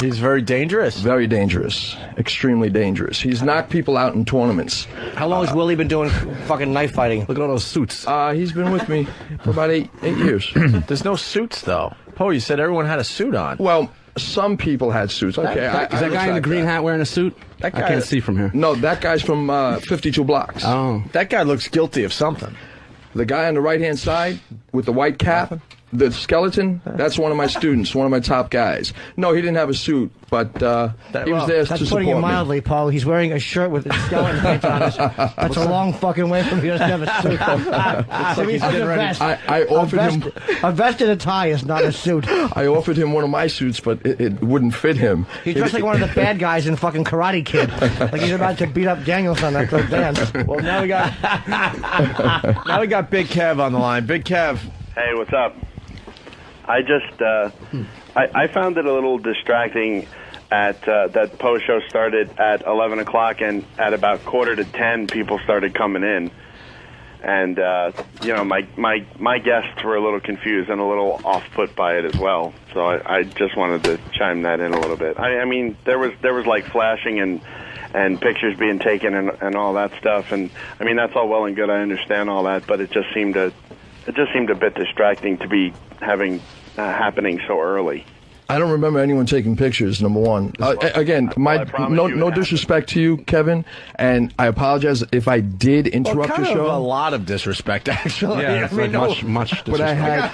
He's very dangerous. Very dangerous. Extremely dangerous. He's knocked people out in tournaments. How long has Willie been doing fucking knife fighting? Look at all those suits. He's been with me for about eight years. There's no suits, though. Poe, you said everyone had a suit on. Well, some people had suits. Okay, Is that guy in the green hat wearing a suit? That guy- I can't see from here. No, that guy's from 52 Blocks. Oh. That guy looks guilty of something. The guy on the right-hand side with the white cap, the skeleton, that's one of my students, one of my top guys. No, he didn't have a suit, but he was there to That's support putting it me. mildly, Paul. He's wearing a shirt with a skeleton head on it. That's a long fucking way from he doesn't have a suit. So he's getting ready. I offered him. A vest and a tie is not a suit. I offered him one of my suits, but it wouldn't fit him. He's dressed like one of the bad guys in fucking Karate Kid. Like he's about to beat up Danielson after a dance. Well, now we got Big Kev on the line. Big Kev. Hey, what's up? I just I found it a little distracting at that Poe show started at 11 o'clock, and at about 9:45 people started coming in, and you know, my guests were a little confused and a little off put by it as well. So I just wanted to chime that in a little bit. I mean, there was like flashing and pictures being taken and all that stuff, and I mean, that's all well and good. I understand all that, but it just seemed a bit distracting to be having happening so early. I don't remember anyone taking pictures, number one. Again, no disrespect to you, Kevin, and I apologize if I did interrupt your show. A lot of disrespect, actually. Yeah, it's much disrespect. But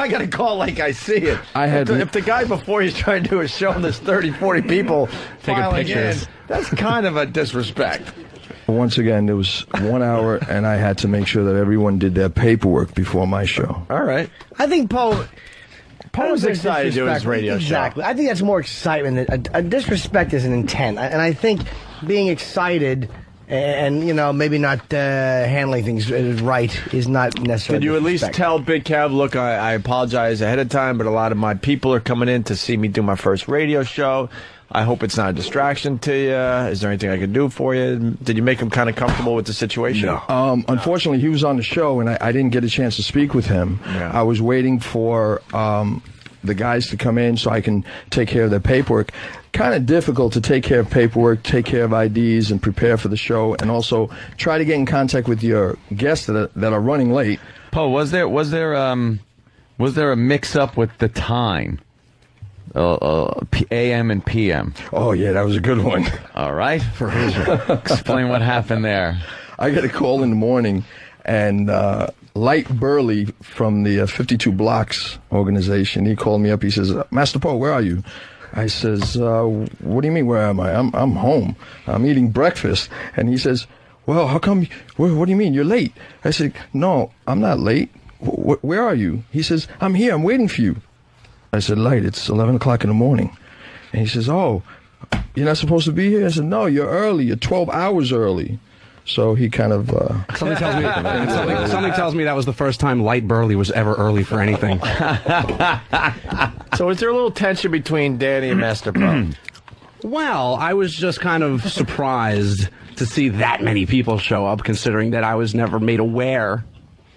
I got to call like I see it. If the guy before he's trying to do a show and there's 30, 40 people Taking filing pictures. in, that's kind of a disrespect. Once again, there was 1 hour, and I had to make sure that everyone did their paperwork before my show. All right. I think Poe was excited to do his radio show. Exactly. I think that's more excitement. A disrespect is an intent. And I think being excited and, you know, maybe not handling things right is not necessarily Did you at least disrespect. tell Big Kev, look, I apologize ahead of time, but a lot of my people are coming in to see me do my first radio show. I hope it's not a distraction to you. Is there anything I can do for you? Did you make him kind of comfortable with the situation? No. Unfortunately, he was on the show, and I didn't get a chance to speak with him. Yeah. I was waiting for the guys to come in so I can take care of their paperwork. Kind of difficult to take care of paperwork, take care of IDs, and prepare for the show, and also try to get in contact with your guests that are running late. Poe, was there a mix-up with the time? AM and PM. Oh, yeah, that was a good one. All right. Explain what happened there. I got a call in the morning, and Light Burley from the 52 Blocks organization, he called me up. He says, Master Poe, where are you? I says, what do you mean, where am I? I'm home. I'm eating breakfast. And he says, well, how come, what do you mean, you're late? I said, no, I'm not late. Where are you? He says, I'm here, I'm waiting for you. I said, Light, it's 11 o'clock in the morning. And he says, oh, you're not supposed to be here? I said, no, you're early. You're 12 hours early. So he kind of... Something tells me that was the first time Light Burley was ever early for anything. So is there a little tension between Danny and Master Poe? Well, I was just kind of surprised to see that many people show up, considering that I was never made aware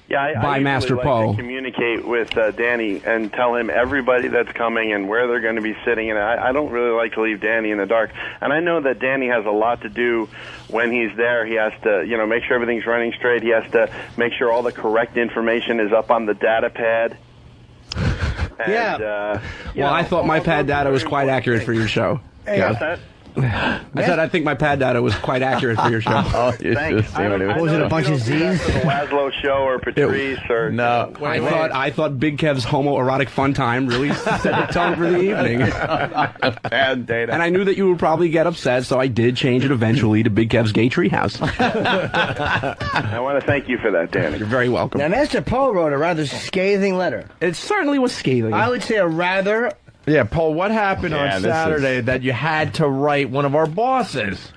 Yeah, by I Master like Poe. to communicate with Danny and tell him everybody that's coming and where they're going to be sitting. And I don't really like to leave Danny in the dark. And I know that Danny has a lot to do when he's there. He has to, you know, make sure everything's running straight. He has to make sure all the correct information is up on the data pad. And, Yeah. Well, I thought my pad data was quite accurate for your show. What's that? I said I think my pad data was quite accurate for your show. Thanks. Was it a bunch of Z's? The Laszlo show or Patrice or... No. I thought Big Kev's homoerotic fun time really set the tone for the evening. Bad data. And I knew that you would probably get upset, so I did change it eventually to Big Kev's Gay Treehouse. I want to thank you for that, Danny. You're very welcome. Now, Master Poe wrote a rather scathing letter. It certainly was scathing. I would say a rather... Yeah, Paul, what happened on this Saturday that you had to write one of our bosses?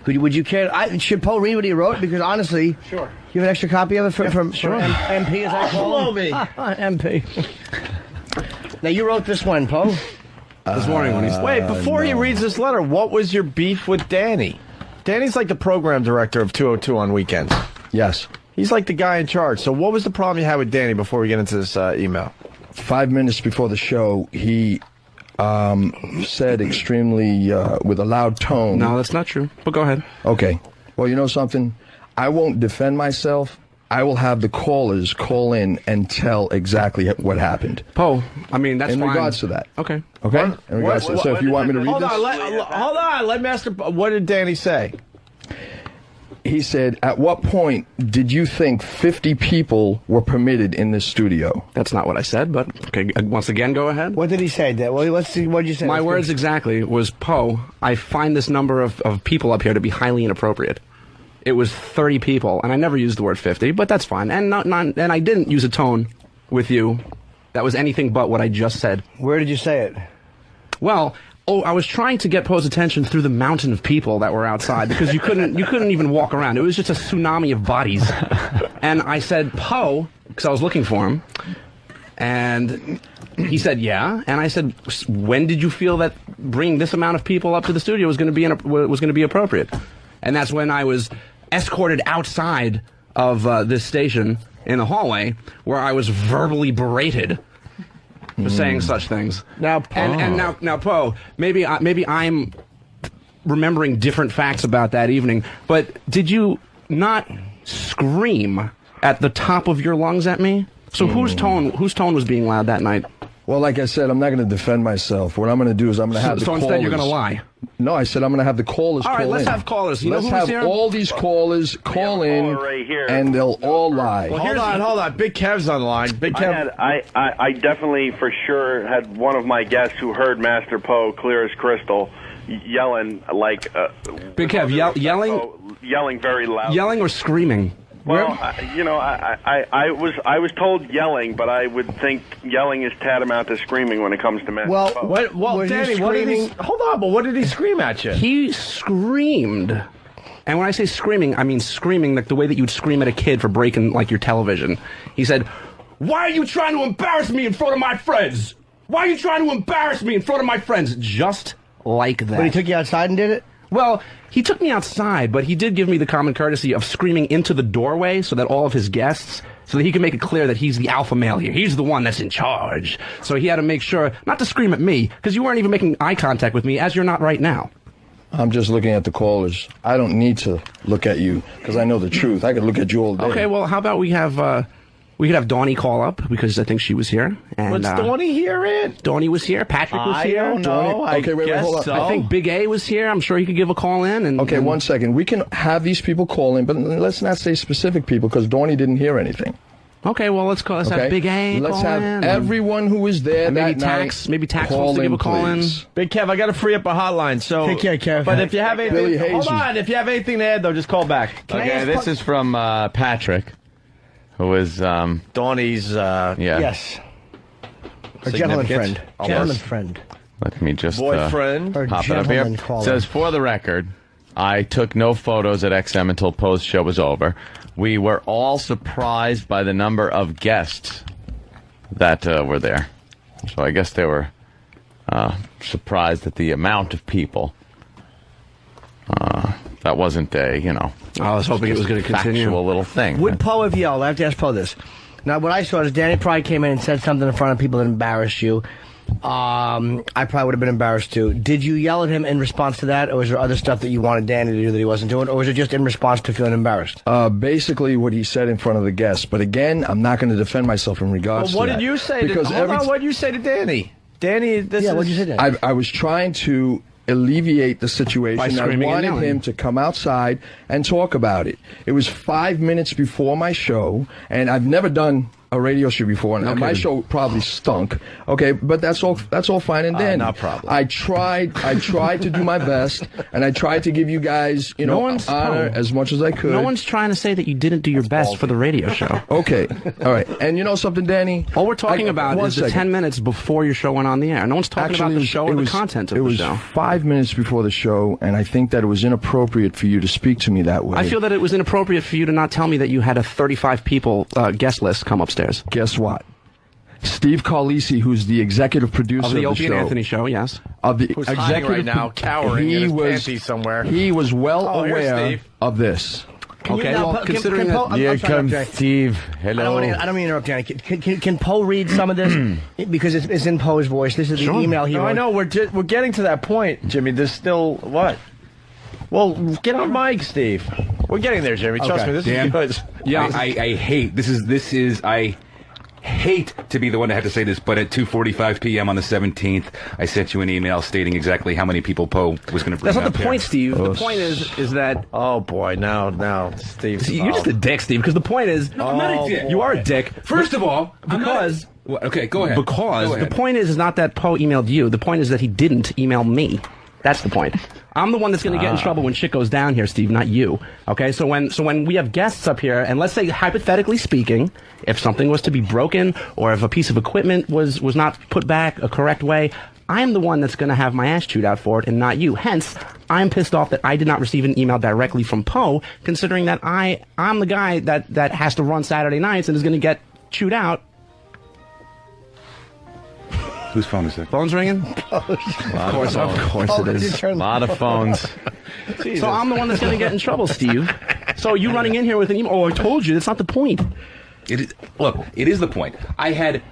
Would you care? Should Poe read what he wrote? Because honestly... Sure. You have an extra copy of it from MP, as I call him? me. MP. Now, you wrote this one, Poe. This morning when he's... Wait, before he reads this letter, what was your beef with Danny? Danny's like the program director of 202 on weekends. yes. He's like the guy in charge. So what was the problem you had with Danny before we get into this email? 5 minutes before the show, he said extremely with a loud tone. No, that's not true. But go ahead. Okay. Well, you know something? I won't defend myself. I will have the callers call in and tell exactly what happened. Poe, I mean, that's in fine. regards to that. Okay. Okay? In regards to, so if you want me to read hold this. Hold on. Let Master. What did Danny say? He said, at what point did you think 50 people were permitted in this studio? That's not what I said, but okay, once again, go ahead. What did he say, Dad? Well, let's see. What did you say? My words exactly was, Poe, I find this number of people up here to be highly inappropriate. It was 30 people, and I never used the word 50, but that's fine. And and I didn't use a tone with you that was anything but what I just said. Where did you say it? Well, I was trying to get Poe's attention through the mountain of people that were outside because you couldn't even walk around. It was just a tsunami of bodies. And I said, Poe, because I was looking for him, and he said, yeah. And I said, when did you feel that bringing this amount of people up to the studio was going to be appropriate? And that's when I was escorted outside of this station in the hallway, where I was verbally berated for saying such things. Now, Poe. Now, Poe, maybe I'm remembering different facts about that evening, but did you not scream at the top of your lungs at me? So whose tone was being loud that night? Well, like I said, I'm not going to defend myself. What I'm going to do is I'm going to have the callers. So instead you're going to lie? No, I said I'm going to have the callers call in. All right, let's have callers. Let's have all these callers call in, and they'll all lie. Well, hold on. Big Kev's on the line. Big Kev. I definitely, for sure, had one of my guests who heard Master Poe clear as crystal yelling like... Big Kev, yelling? Yelling very loud. Yelling or screaming? Well, I was told yelling, but I would think yelling is tantamount to screaming when it comes to Master Poe. Well, Danny, hold on, but what did he scream at you? He screamed. And when I say screaming, I mean screaming like the way that you'd scream at a kid for breaking like your television. He said, "Why are you trying to embarrass me in front of my friends? Why are you trying to embarrass me in front of my friends?" Just like that. But he took you outside and did it? Well, he took me outside, but he did give me the common courtesy of screaming into the doorway so that all of his guests, so that he could make it clear that he's the alpha male here. He's the one that's in charge. So he had to make sure not to scream at me, because you weren't even making eye contact with me, as you're not right now. I'm just looking at the callers. I don't need to look at you, because I know the truth. I could look at you all day. Okay, well, how about we could have Dawnie call up, because I think she was here. And, What's Dawnie here in? Dawnie was here. Patrick was here. I don't know. Okay, wait, hold on. So. I think Big A was here. I'm sure he could give a call in. Okay, 1 second. We can have these people call in, but let's not say specific people, because Dawnie didn't hear anything. Okay, well, let's have Big A Let's call have in. everyone who was there that night. Maybe Tax wants to give a call in. Big Kev, I got to free up a hotline. So Take care, Kev. But if you have Billy anything, hold Hayes. on. If you have anything to add, though, just call back. Okay, this is from Patrick, who is Dawnie's. Yes. A gentleman friend. Almost. Gentleman friend. Let me just Boyfriend. Or pop it up here. gentleman caller. Says, for the record, I took no photos at XM until Poe's show was over. We were all surprised by the number of guests that were there. So I guess they were surprised at the amount of people. That wasn't a, I was hoping it was going to continue. factual little thing. Would Poe have yelled? I have to ask Poe this. Now, what I saw is Danny probably came in and said something in front of people that embarrassed you. I probably would have been embarrassed too. Did you yell at him in response to that, or was there other stuff that you wanted Danny to do that he wasn't doing, or was it just in response to feeling embarrassed? Basically what he said in front of the guests. But again, I'm not going to defend myself in regards Well, what to that. did you say? Because What did you say to Danny? Danny, What'd you say, Danny? I was trying to alleviate the situation. By I screaming and wanted yelling. him to come outside and talk about it. It was 5 minutes before my show, and I've never done a radio show before, and my show probably stunk. Okay, but that's all fine and dandy. No problem. I tried to do my best, and I tried to give you guys, honor as much as I could. No one's trying to say that you didn't do your best for the radio show. Okay, all right. And you know something, Danny? All we're talking about one is the second. 10 minutes before your show went on the air. No one's talking about the show or the content of the show. It was 5 minutes before the show, and I think that it was inappropriate for you to speak to me that way. I feel that it was inappropriate for you to not tell me that you had a 35 people guest list come upstairs. Guess what? Steve Carlisi, who's the executive producer Of the of Opie the and show, Anthony show, yes. of the Who's hiding executive right now, cowering in his panties somewhere. He was well Oh, here's aware Steve. of this. Can Okay, you now, well, considering that- I'm Here sorry, comes Jay. Steve. Hello. I don't mean to interrupt, Danny. Can Poe read some of this? Because it's in Poe's voice. This is the email he No, wrote. I know. We're getting to that point, Jimmy. There's still what? Well, get on mic, Steve. We're getting there, Jimmy. Trust Okay. me. This Dan? is good. Yeah, I hate I hate to be the one to have to say this, but at 2:45 p.m. on the 17th, I sent you an email stating exactly how many people Poe was going to bring That's not up the here. point, Steve. The point is that Oh boy, now, Steve. you're just a dick, Steve. Because the point is, No, I'm not a dick. you are a dick. First of all, Because okay, go ahead. Because Go the ahead. point is not that Poe emailed you. The point is that he didn't email me. That's the point. I'm the one that's going to get in trouble when shit goes down here, Steve, not you. Okay, so when we have guests up here, and let's say hypothetically speaking, if something was to be broken or if a piece of equipment was not put back a correct way, I'm the one that's going to have my ass chewed out for it, and not you. Hence, I'm pissed off that I did not receive an email directly from Poe, considering that I'm the guy that has to run Saturday nights and is going to get chewed out. Whose phone is it? Phone's ringing. Of course Oh, it is. A lot of phones. So I'm the one that's going to get in trouble, Steve. So you running in here with an email? Oh, I told you. That's not the point. It is, look, it is the point.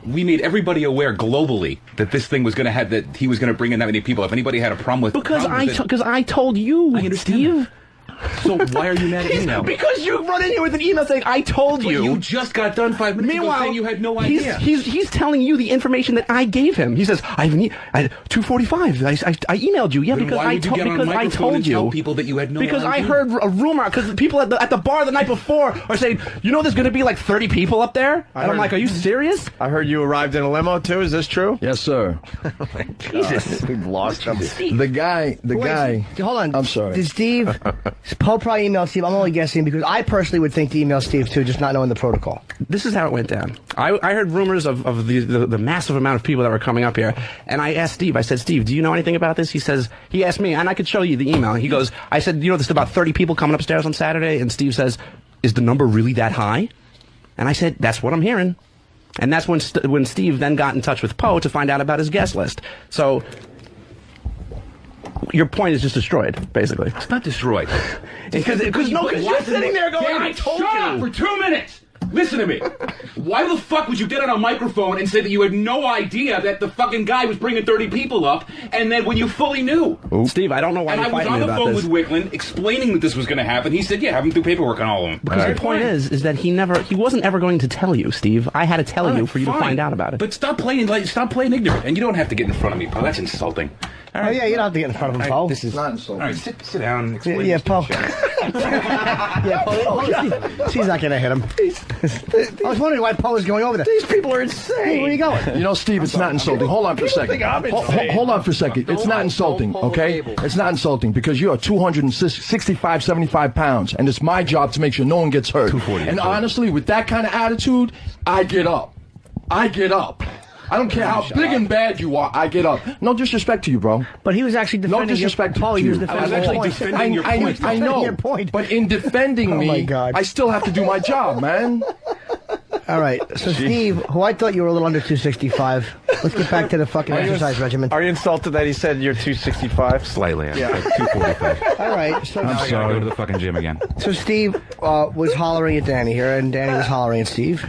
We made everybody aware globally that this thing was going to have, that he was going to bring in that many people. If anybody had a problem with Because it, I told you, I understand Steve. that. So why are you mad at me now? Because you run in here with an email saying I told But you. you just got done 5 minutes ago Meanwhile, saying you had no idea. He's telling you the information that I gave him. He says I have 2:45. I emailed you. Yeah, Then because why would you get on a I microphone told and you. tell people that you had no Because I idea? heard a rumor. Because the people at the bar the night before are saying, you know, there's going to be like 30 people up there, and I'm heard- like, are you serious? I heard you arrived in a limo too. Is this true? Yes, sir. Jesus. We've lost him. The guy. Hold on. I'm sorry. Did Steve? Poe probably emailed Steve. I'm only guessing because I personally would think to email Steve too, just not knowing the protocol. This is how it went down. I heard rumors of the massive amount of people that were coming up here, and I asked Steve. I said, Steve, do you know anything about this? He asked me, and I could show you the email. He goes, I said, you know, there's about 30 people coming upstairs on Saturday, and Steve says, is the number really that high? And I said, that's what I'm hearing. And that's when Steve then got in touch with Poe to find out about his guest list. So your point is just destroyed, basically. It's not destroyed. Because you're sitting there going, Damn it, I told shut you. up for 2 minutes. Listen to me. Why the fuck would you get on a microphone and say that you had no idea that the fucking guy was bringing 30 people up, and then when you fully knew? Steve, I don't know why And you're I was fighting on me the about phone this. with Wicklund explaining that this was going to happen. He said, yeah, have him do paperwork on all of them. Because the point is that he wasn't ever going to tell you, Steve. I had to tell you for you to find out about it. But stop playing ignorant. And you don't have to get in front of me, Paul. That's insulting. Oh yeah, you don't have to get in front of him, Poe. This is Not all insulting. right. Sit down. And explain Yeah, this Poe. shit. Yeah, Poe. She's not gonna hit him. I was wondering why Poe was going over there. These people are Where insane. are you going? You know, Steve, it's not insulting. Hold on for a second. think I'm Hold insane. on for a second. It's not insulting, okay? It's not insulting because you are 265, 75 pounds, and it's my job to make sure no one gets hurt. 240. And honestly, with that kind of attitude, I get up. I get up. I don't care how big and bad you are. I get up. No disrespect to you, bro. But he was actually defending No disrespect Poe, to he was you. defending I was actually your point. defending your point. I know. Your point. But in defending Oh, me, my God. I still have to do my job, man. All right, so Steve, who I thought you were a little under 265. Let's get back to the fucking exercise regimen. Are you insulted that he said you're 265? Slightly. I'm like 245. All right, so I'm sorry. Go to the fucking gym again. So Steve was hollering at Danny here, and Danny was hollering at Steve.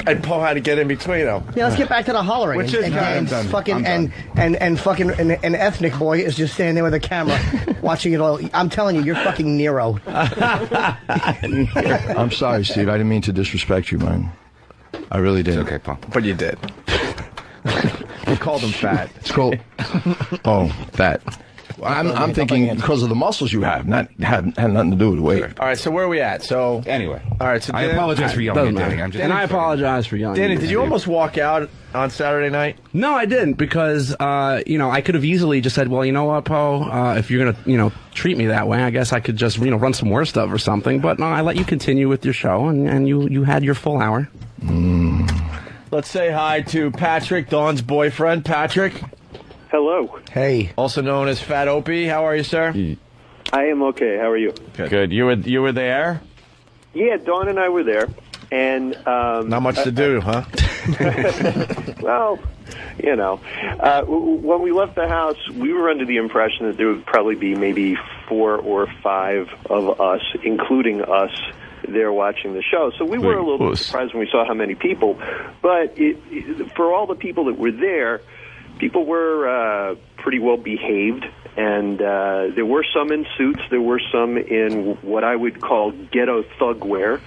And Poe had to get in between them. Yeah, let's get back to the hollering. Which and is- Dan's I'm done. fucking I'm done. and fucking an ethnic boy is just standing there with a camera, watching it all. I'm telling you, you're fucking Nero. I'm sorry, Steve. I didn't mean to disrespect you, man. I really did. Okay, Paul. But you did. You called him fat. It's cool. Oh, that. I'm thinking because of the muscles you have, not had nothing to do with the weight. All right, so where are we at? So, Anyway. all right, so I Dan- apologize for yelling Doesn't at Danny. matter. I'm just, And I apologize for yelling. Danny, at did you almost walk out on Saturday night? No, I didn't because I could have easily just said, well, you know what, Poe, if you're gonna treat me that way, I guess I could just run some more stuff or something. But no, I let you continue with your show, and you had your full hour. Let's say hi to Patrick, Dawn's boyfriend. Patrick, Hello. Hey, also known as Fat Opie. How are you, sir? I am okay. How are you? Good. You were there? Yeah, Dawn and I were there, and Not much to do, huh? well, when we left the house, we were under the impression that there would probably be maybe 4 or 5 of us, including us, there watching the show. So we were a little bit surprised when we saw how many people. But for all the people that were there, people were pretty well behaved. And there were some in suits. There were some in what I would call ghetto thug wear.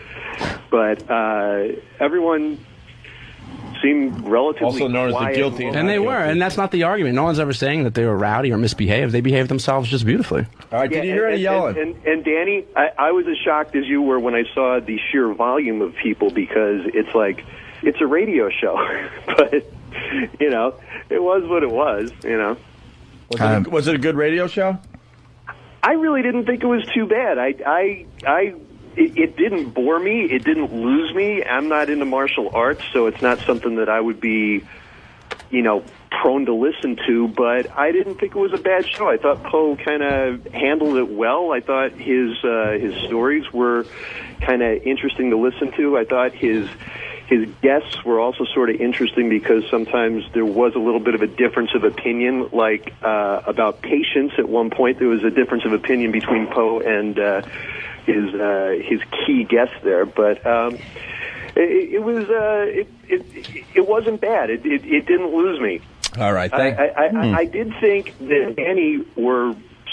But everyone seemed relatively also known quiet as the guilty. And they were, and that's not the argument. No one's ever saying that they were rowdy or misbehaved. They behaved themselves just beautifully. All right, did you hear any yelling? And Danny, I was as shocked as you were when I saw the sheer volume of people, because it's like, it's a radio show. But, you know, it was what it was, you know. Was it a good radio show? I really didn't think it was too bad. It didn't bore me. It didn't lose me. I'm not into martial arts, so it's not something that I would be, you know, prone to listen to. But I didn't think it was a bad show. I thought Poe kind of handled it well. I thought his stories were kind of interesting to listen to. I thought his guests were also sort of interesting because sometimes there was a little bit of a difference of opinion, like about patience. At one point, there was a difference of opinion between Poe and his key guest there, but it wasn't bad. It didn't lose me. All right, I did think that Danny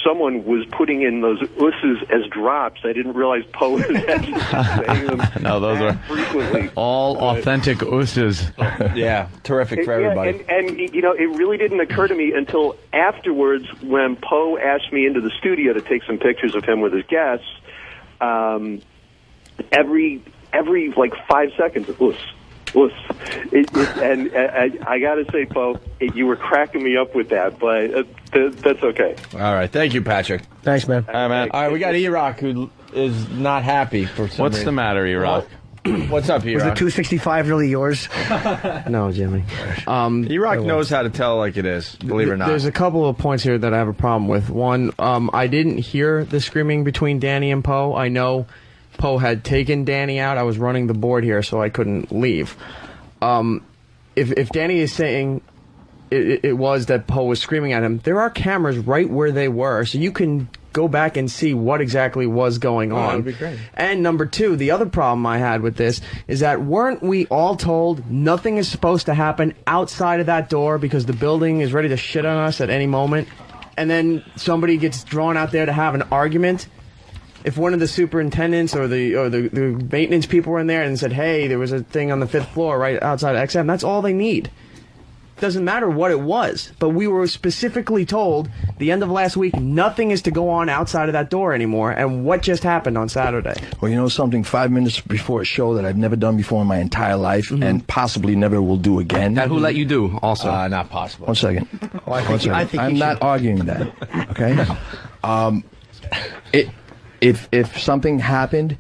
someone was putting in those usses as drops. I didn't realize Poe was actually saying them. No, those are frequently. All authentic usses. Yeah, terrific for everybody. And you know, it really didn't occur to me until afterwards when Poe asked me into the studio to take some pictures of him with his guests. Every like 5 seconds, and I got to say, Poe, you were cracking me up with that, but that's okay. All right, thank you, Patrick. Thanks, man. All right, man. All right, we got E-Rock, who is not happy for some What's reason. the matter, E-Rock? What's up, E-Rock? Was the 265 really yours? No, Jimmy. E-Rock knows how to tell like it is, believe it or not. There's a couple of points here that I have a problem with. One, I didn't hear the screaming between Danny and Poe. I know Poe had taken Danny out. I was running the board here, so I couldn't leave. If Danny is saying it was that Poe was screaming at him, there are cameras right where they were, so you can go back and see what exactly was going on. That would be great. And number two, the other problem I had with this is that weren't we all told nothing is supposed to happen outside of that door because the building is ready to shit on us at any moment, and then somebody gets drawn out there to have an argument? If one of the superintendents or the maintenance people were in there and said, hey, there was a thing on the 5th floor right outside of XM, that's all they need. Doesn't matter what it was, but we were specifically told the end of last week nothing is to go on outside of that door anymore. And what just happened on Saturday? Well, you know something, 5 minutes before a show that I've never done before in my entire life and possibly never will do again. And who let you do also? Not possible. 1 second. I'm not arguing that. Okay? If something happened,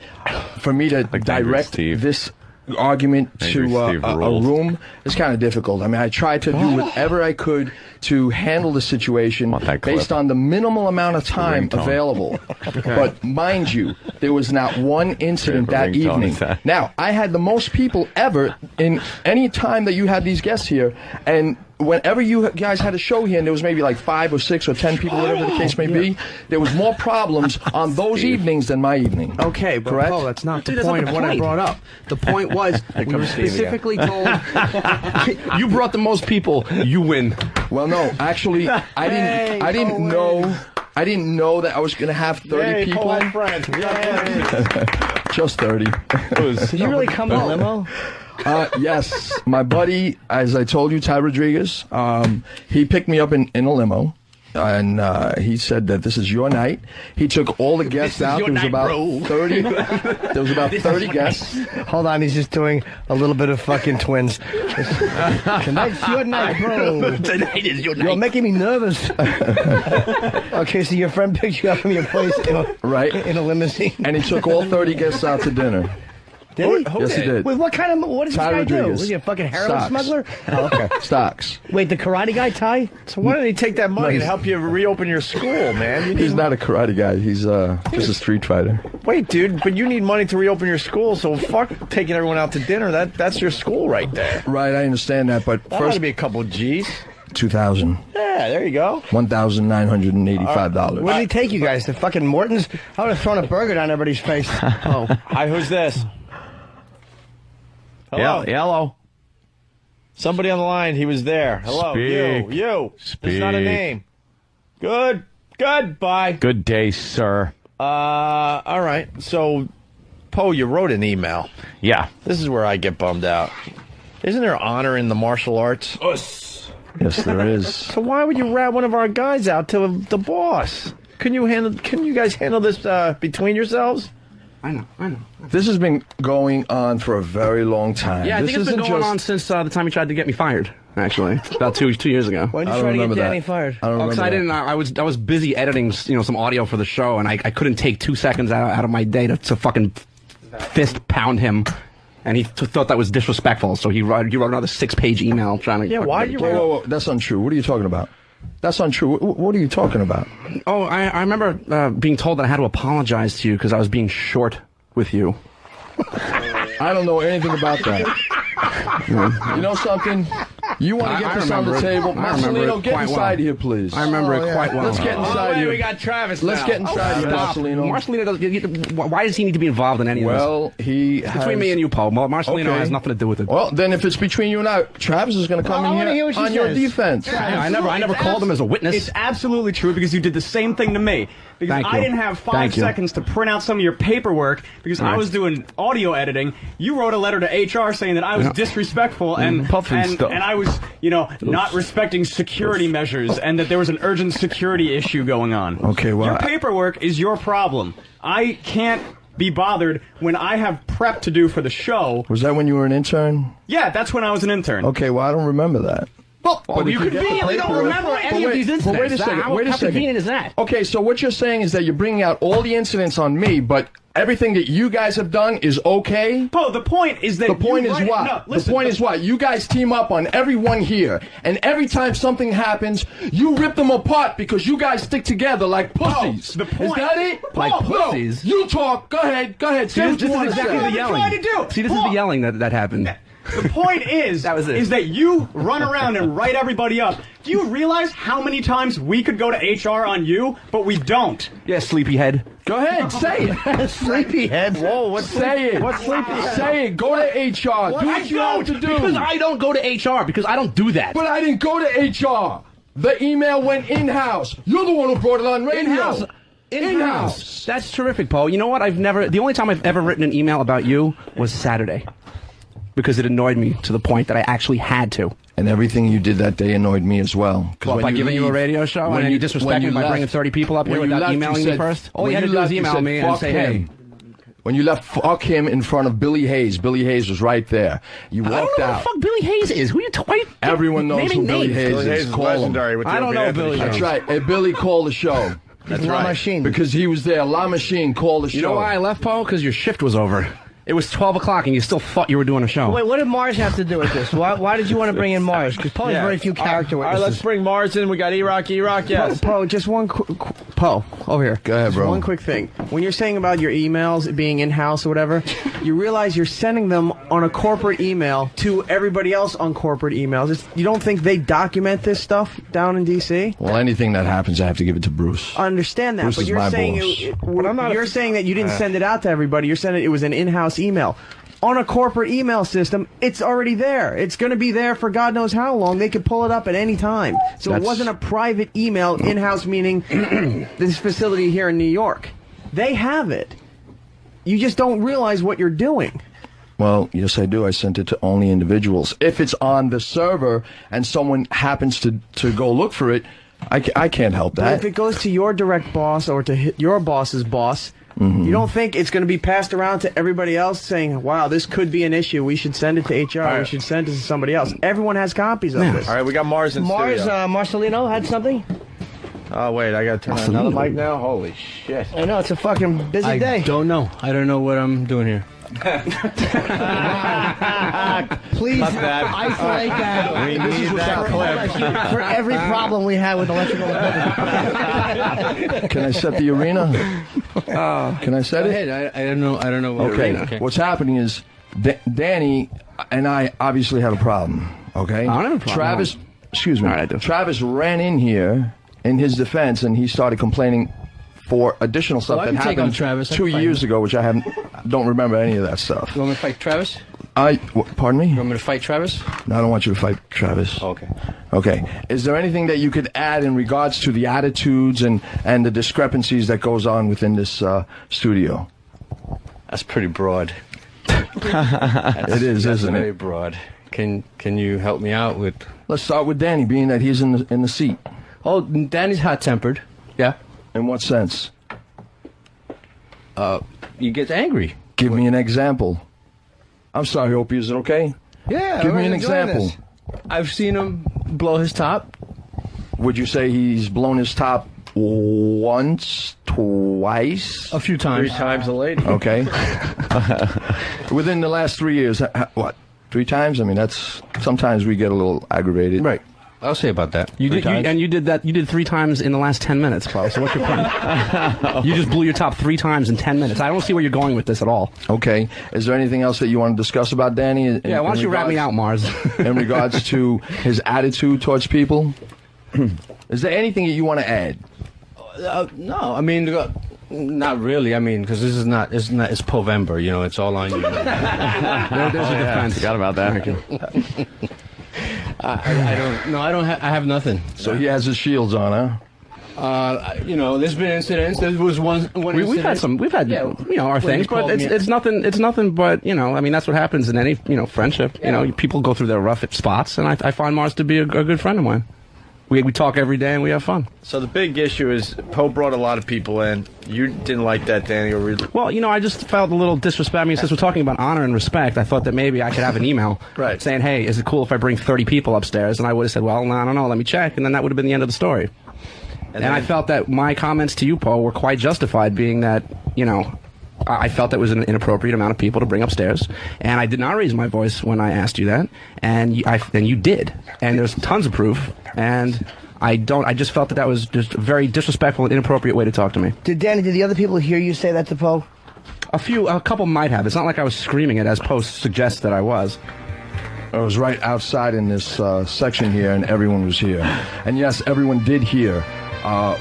for me to direct this argument to a room, it's kind of difficult. I mean, I tried to do whatever I could to handle the situation based on the minimal amount of time available. But mind you, there was not one incident that evening. Now, I had the most people ever in any time that you had these guests here, and whenever you guys had a show here and there was maybe like 5 or 6 or 10 people, whatever the case may be, there was more problems on those evenings than my evening. Okay, but correct? Paul, that's not the point of what I brought up. The point was we were specifically told You brought the most people. You win. Well, no, actually, I didn't know that I was going to have 30 people. Just 30. Did you really come in a limo? Yes, my buddy, as I told you, Ty Rodriguez, he picked me up in a limo, and he said that this is your night. He took all the guests out. There was about 30. There was about 30 guests. Hold on, he's just doing a little bit of fucking twins. Tonight's your night, bro. Tonight is your night. You're making me nervous. Okay, so your friend picked you up from your place in a limousine, and he took all 30 guests out to dinner. Did he? Yes, he did. Wait, what does this Ty guy do? Rodriguez. Was he a fucking heroin Stocks. smuggler? Oh, okay. Stocks. Wait, the karate guy, Ty? So why didn't he take that money to help you reopen your school, man? He's not a karate guy. He's just a street fighter. Wait, dude, but you need money to reopen your school, so fuck taking everyone out to dinner. That's your school right there. Right, I understand that, but That ought to be a couple of G's. $2,000. Yeah, there you go. $1,985. Where did he take you guys? To fucking Morton's? I would have thrown a burger down everybody's face. Oh. Hi, who's this? Hello? Hello. Somebody on the line. He was there. Hello. Speak. You. Speak. It's not a name. Good. Bye. Good day, sir. All right. So, Poe, you wrote an email. Yeah. This is where I get bummed out. Isn't there honor in the martial arts? Yes, there is. So why would you rat one of our guys out to the boss? Can you guys handle this between yourselves? I know. This has been going on for a very long time. Yeah, I this think it's been isn't going just- on since the time he tried to get me fired. Actually, about two years ago. Why did I you don't try to get remember Danny that. fired? I don't remember Because I that. didn't. I was busy editing, some audio for the show, and I couldn't take 2 seconds out of my day to fucking fist pound him, and he thought that was disrespectful. So he wrote another 6-page email trying to. Yeah, why did you write? Whoa, that's untrue. What are you talking about? That's untrue. What are you talking about? Oh, I remember being told that I had to apologize to you because I was being short with you. I don't know anything about that. You know something? You want to get this on the table? I remember Marcelino, it get quite inside well. here, please. I remember it quite well. Let's get inside here. we got Travis Let's now. get inside here, Stop. Marcelino. Marcelino why does he need to be involved in any of this? Well, he has... Between me and you, Paul. Marcelino Okay. has nothing to do with it. Well, then if it's between you and I, Travis is going to come I in wanna hear here what she on your says. defense. I never called him as a witness. It's absolutely true because you did the same thing to me. Because Thank I you. didn't have 5 Thank you. seconds to print out some of your paperwork because I Right. was doing audio editing. You wrote a letter to HR saying that I was disrespectful and Puffy stuff. and I was, not respecting security measures and that there was an urgent security issue going on. Okay, well, your paperwork is your problem. I can't be bothered when I have prep to do for the show. Was that when you were an intern? Yeah, that's when I was an intern. Okay, well, I don't remember that. Well, But you if get the conveniently don't paperwork- remember any But of these but incidents. wait a second. How Wait a second. convenient is that? Okay, so what you're saying is that you're bringing out all the incidents on me, but everything that you guys have done is okay? Poe, the point is that The point you is write- what? No, listen, the point is what? You guys team up on everyone here, and every time something happens, you rip them apart because you guys stick together like pussies. the point- Is that it? Like No, pussies? you talk. Go ahead. See, Say what this you is want to exactly say. the yelling. trying to do. See, this is Paul. the yelling that happened. The point is, That was it. is that you run around and write everybody up. Do you realize how many times we could go to HR on you, but we don't? Yeah, sleepyhead. Go ahead. Say it. Sleepyhead. Whoa, what's Say it. What's sleepy? Say it. Go to HR. Do what you have to do. Because I don't go to HR because I don't do that. But I didn't go to HR. The email went in-house. You're the one who brought it on radio. In-house. In-house. That's terrific, Paul. You know what? The only time I've ever written an email about you was Saturday. Because it annoyed me to the point that I actually had to. And everything you did that day annoyed me as well. 'Cause What, when by giving you a leave- radio show when and then you when disrespect me by left- bringing 30 people up here when you without left, emailing you me said- first? All when you had to do left, was you email said, me and "Fuck say, him." hey. When you left, fuck him in front of Billy Hayes. Billy Hayes was right there. You I walked don't know who out. the fuck Billy Hayes is. Who you talking? Everyone knows who Billy Hayes Billy Hayes is. is Call him. legendary with the I don't Opie know Anthony Billy show. That's right. Hey, Billy called the show. That's La Machine. Because he was there. La Machine called the show. You know why I left, Paul? Because your shift was over. It was 12 o'clock and you still thought you were doing a show. Wait, what did Mars have to do with this? Why did you want to bring in Mars? Because Paul has very few character All right, let's witnesses. bring Mars in. We got E-Rock, yes. Poe, just one Poe, over here. Go ahead, Just bro. one quick thing. When you're saying about your emails being in-house or whatever, you realize you're sending them on a corporate email to everybody else on corporate emails. You don't think they document this stuff down in D.C.? Well, anything that happens, I have to give it to Bruce. I understand that, Bruce but is you're my saying boss. you're saying that you didn't send it out to everybody. You're saying it was an in-house email. On a corporate email system, it's already there. It's going to be there for God knows how long. They could pull it up at any time. So it wasn't a private email, in-house meaning this facility here in New York. They have it. You just don't realize what you're doing. Well, yes, I do. I sent it to only individuals. If it's on the server and someone happens to go look for it, I can't help But that. if it goes to your direct boss or to your boss's boss, you don't think it's going to be passed around to everybody else saying, wow, this could be an issue. We should send it to HR. We should send it to somebody else. Everyone has copies of this. All right, we got Mars in Mars, studio. Marcelino had something? Oh, wait, I got to turn on another mic now? Holy shit. I know, it's a fucking busy day. Don't know. I don't know what I'm doing here. Please Cut that. isolate that. We need that clip. For every problem we had with electrical equipment. Can I set the arena? Can I set Go it? ahead. I don't know. I don't know what. Okay. What's happening is Danny and I obviously have a problem. Okay. I don't have a problem. excuse me. All right, Travis ran in here in his defense, and he started complaining for additional stuff I that can take on happened Travis. I 2 can fight years him. ago, which don't remember any of that stuff. You want me to fight Travis? Pardon me? You want me to fight Travis? No, I don't want you to fight Travis. Okay. Okay. Is there anything that you could add in regards to the attitudes and the discrepancies that goes on within this studio? That's pretty broad. It is, That's isn't very it? broad. Can you help me out with? Let's start with Danny, being that he's in the seat. Oh, Danny's hot-tempered. Yeah. In what sense? He gets angry. Give me an example. I'm sorry, Opie, is it okay? Yeah. Give me an example. I've seen him blow his top. Would you say he's blown his top once, twice? A few times. 3 times a lady. Okay. Within the last 3 years, what? 3 times? I mean, that's sometimes we get a little aggravated. Right. I'll say about that. You did, and you did that. You did 3 times in the last 10 minutes, Paul. So what's your point? You just blew your top 3 times in 10 minutes. I don't see where you're going with this at all. Okay. Is there anything else that you want to discuss about Danny? Yeah, why don't you wrap me out, Mars? In regards to his attitude towards people? Is there anything that you want to add? No, I mean, not really. I mean, because this is not. It's Povember. You know, it's all on you. There's a defense. Forgot about that. I don't. No, I don't. I have nothing. So he has his shields on, huh? You know, there's been incidents. There was one We've had some. We've had our when things, you called but me- it's nothing. It's nothing but I mean, that's what happens in any friendship. People go through their rough spots, and I find Mars to be a good friend of mine. We talk every day and we have fun. So the big issue is Poe brought a lot of people in. You didn't like that, Danny, or really? Well, I just felt a little disrespect. I mean, since we're talking about honor and respect, I thought that maybe I could have an email Right. saying, hey, is it cool if I bring 30 people upstairs? And I would have said, well, no, I don't know, let me check. And then that would have been the end of the story. And I felt that my comments to you, Poe, were quite justified, being that, I felt that was an inappropriate amount of people to bring upstairs, and I did not raise my voice when I asked you that, and you did, and there's tons of proof, and I just felt that was just a very disrespectful and inappropriate way to talk to me. Did the other people hear you say that to Poe? A couple might have. It's not like I was screaming it, as Poe suggests that I was. I was right outside in this section here, and everyone was here. And yes, everyone did hear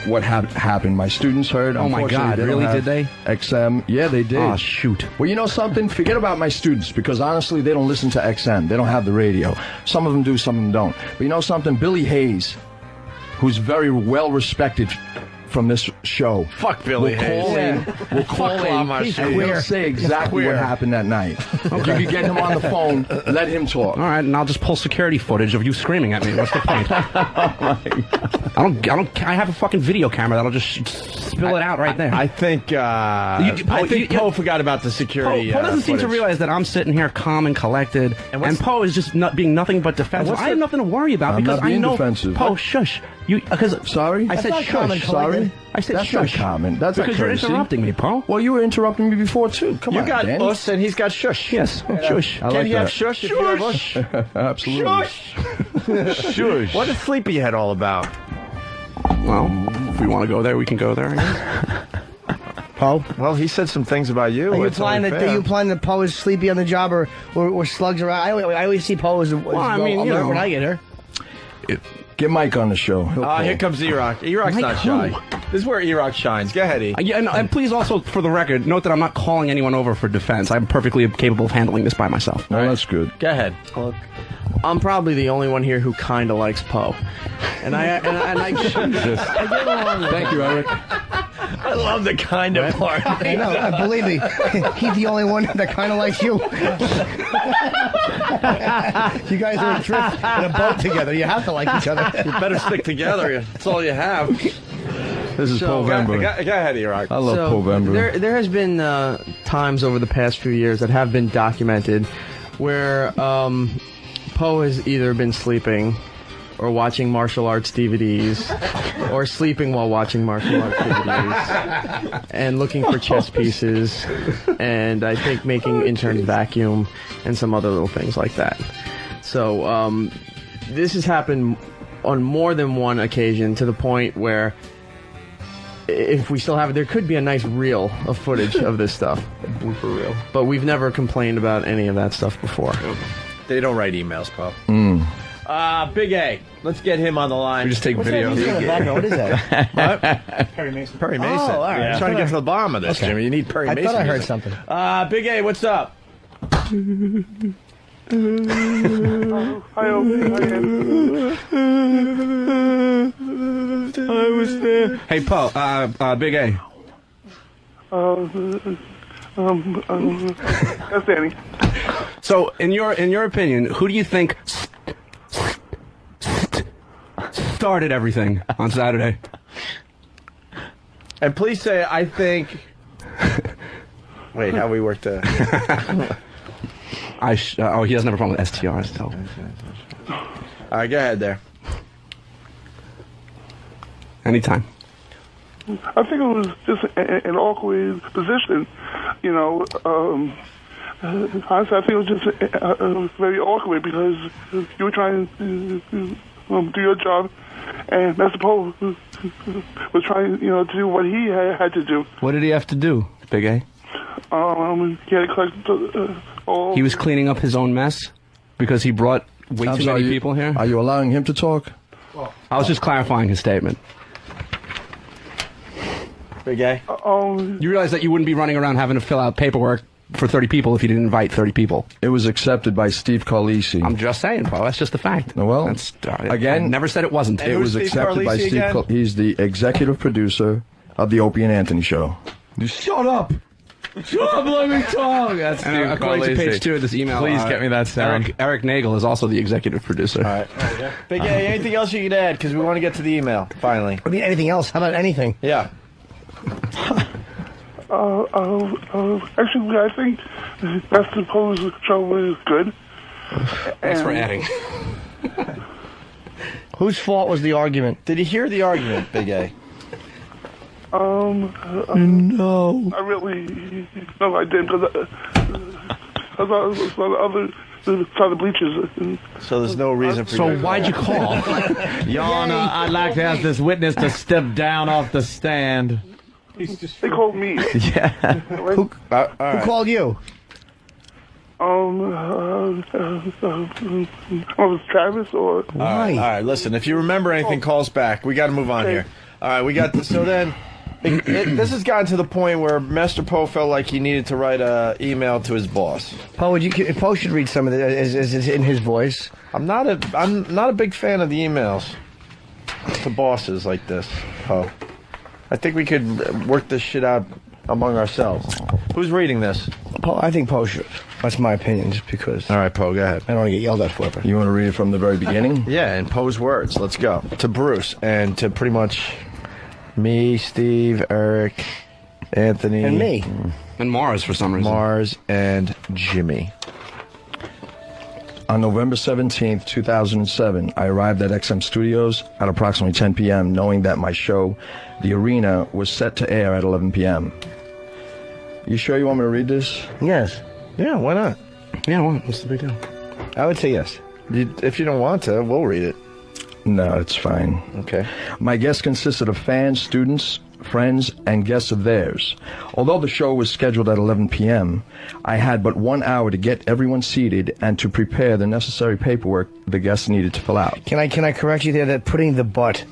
what happened. My students heard. Oh, my Unfortunately, God, really? don't Did they? have XM. Yeah, they did. Oh, shoot. Well, you know something? Forget about my students, because honestly, they don't listen to XM. They don't have the radio. Some of them do, some of them don't. But you know something? Billy Hayes, who's very well respected from this show. Fuck Billy Hayes. We'll call in and he'll say exactly what happened that night. If you could get him on the phone, let him talk. All right, and I'll just pull security footage of you screaming at me. What's the point? I have a fucking video camera that'll just spill it out right there. I think Poe forgot about the security. Poe doesn't seem to footage. realize that I'm sitting here calm and collected, and Poe is just being nothing but defensive. I have nothing to worry about I'm because not being I know. defensive. Poe, shush. Sorry? I said not calm and shush. collected. I said That's shush. not common. That's not because you're courtesy. interrupting me, Poe. Well, you were interrupting me before, too. Come You on, got Danny. us and he's got shush. Yes, shush. I Can like he have that. shush if you have us? Absolutely. Shush. What is Sleepyhead all about? Well, if we want to go there, we can go there. I guess. Poe? Well, he said some things about you. Are you It's only implying that fair. Poe is sleepy on the job or slugs around? I always see Poe as I mean, alert when I get here. Get Mike on the show. Here comes E-Rock. E-Rock's Mike not who? shy. This is where E-Rock shines. Go ahead, E. Yeah, and please also, for the record, note that I'm not calling anyone over for defense. I'm perfectly capable of handling this by myself. No, that's good. Go ahead. Look, I'm probably the only one here who kind of likes Poe, and I get along with Thank you, Eric. I love the kind of part. I know. Believe me, he's the only one that kind of likes you. You guys are adrift in a boat together. You have to like each other. You better stick together. That's all you have. This is Poe Go Vember. ahead, E-Rock. I love Poe Vember. there has been times over the past few years that have been documented where Poe has either been sleeping or watching martial arts DVDs or sleeping while watching martial arts DVDs and looking for chess pieces and I think making interns vacuum and some other little things like that. So this has happened on more than one occasion to the point where if we still have it, there could be a nice reel of footage of this stuff. Blooper reel. But we've never complained about any of that stuff before. They don't write emails, Poe. Big A. Let's get him on the line. We just take What's that videos. music in the background? What is that? Perry Mason. Perry Mason. Oh, all right. I'm trying to get to the bottom of this, Okay. Jimmy. You need Perry I Mason. thought I heard music. something. Big A, what's up? Hi, I was there. Hey, Poe. Big A. That's Danny. So, in your opinion, who do you think started everything on Saturday? And please say, I think. Wait, how we work the. He doesn't have a problem with STRs, though. All right, go ahead there. Anytime. I think it was just an awkward position, you know. Honestly, I think it was just very awkward because you were trying to do your job, and Mr. Poe was trying, you know, to do what he had to do. What did he have to do, Big A? He had to collect all. He was cleaning up his own mess because he brought way I'm too sorry, many people here. Are you allowing him to talk? I was just clarifying his statement. Big A. You realize that you wouldn't be running around having to fill out paperwork for 30 people if you didn't invite 30 people. It was accepted by Steve Carlisi. I'm just saying, Bo. That's just a fact. Well, That's, again, I never said it wasn't. And it was Steve accepted by Carlisi Steve. again? He's the executive producer of the Opie and Anthony show. Shut up. Shut up, let me talk. That's And according to page 2 of this email, Please get me that sound. Eric Nagel is also the executive producer. All right. Big A, anything else you could add? Because we want to get to the email, finally. I mean, anything else? How about anything? Yeah. Actually, I think Mr. Poe's show was good. Thanks for adding. Whose fault was the argument? Did you hear the argument, Big A? No. I really, no, I didn't, because I was on the other side of the bleachers. So there's no reason for you to why'd you call? Your Honor, I'd like to ask this witness to step down off the stand. They called me. Yeah. Who called you? Was Travis or? All right, listen, if you remember anything, call us back. We got to move on here. All right, we got so then. This has gotten to the point where Mr. Poe felt like he needed to write an email to his boss. Poe, Poe should read some of it. Is in his voice? I'm not a big fan of the emails to bosses like this, Poe. I think we could work this shit out among ourselves. Who's reading this? Poe, I think Poe should. That's my opinion, just because. All right, Poe, go ahead. I don't want to get yelled at for it. You want to read it from the very beginning? Yeah, in Poe's words. Let's go. To Bruce and to pretty much me, Steve, Eric, Anthony. And me. And Mars, for some reason. Mars and Jimmy. On November 17th, 2007, I arrived at XM Studios at approximately 10 p.m., knowing that my show, The Arena, was set to air at 11 p.m. You sure you want me to read this? Yes. Yeah, why not? Yeah, what's the big deal? I would say yes. If you don't want to, we'll read it. No, it's fine. Okay. My guests consisted of fans, students, friends, and guests of theirs. Although the show was scheduled at 11 p.m., I had but 1 hour to get everyone seated and to prepare the necessary paperwork the guests needed to fill out. Can I correct you there that putting the but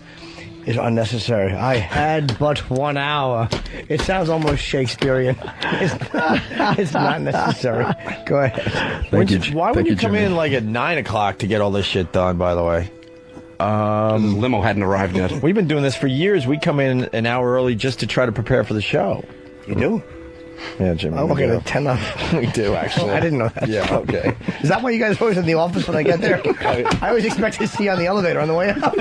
is unnecessary? I had but 1 hour. It sounds almost Shakespearean. It's not necessary. Go ahead. Why would you come in like at 9 o'clock to get all this shit done, by the way? The limo hadn't arrived yet. We've been doing this for years. We come in an hour early just to try to prepare for the show. You do? Yeah, Jimmy. I'm looking at 10 up. We do, actually. I didn't know that. Yeah, okay. Is that why you guys are always in the office when I get there? I always expect to see you on the elevator on the way up.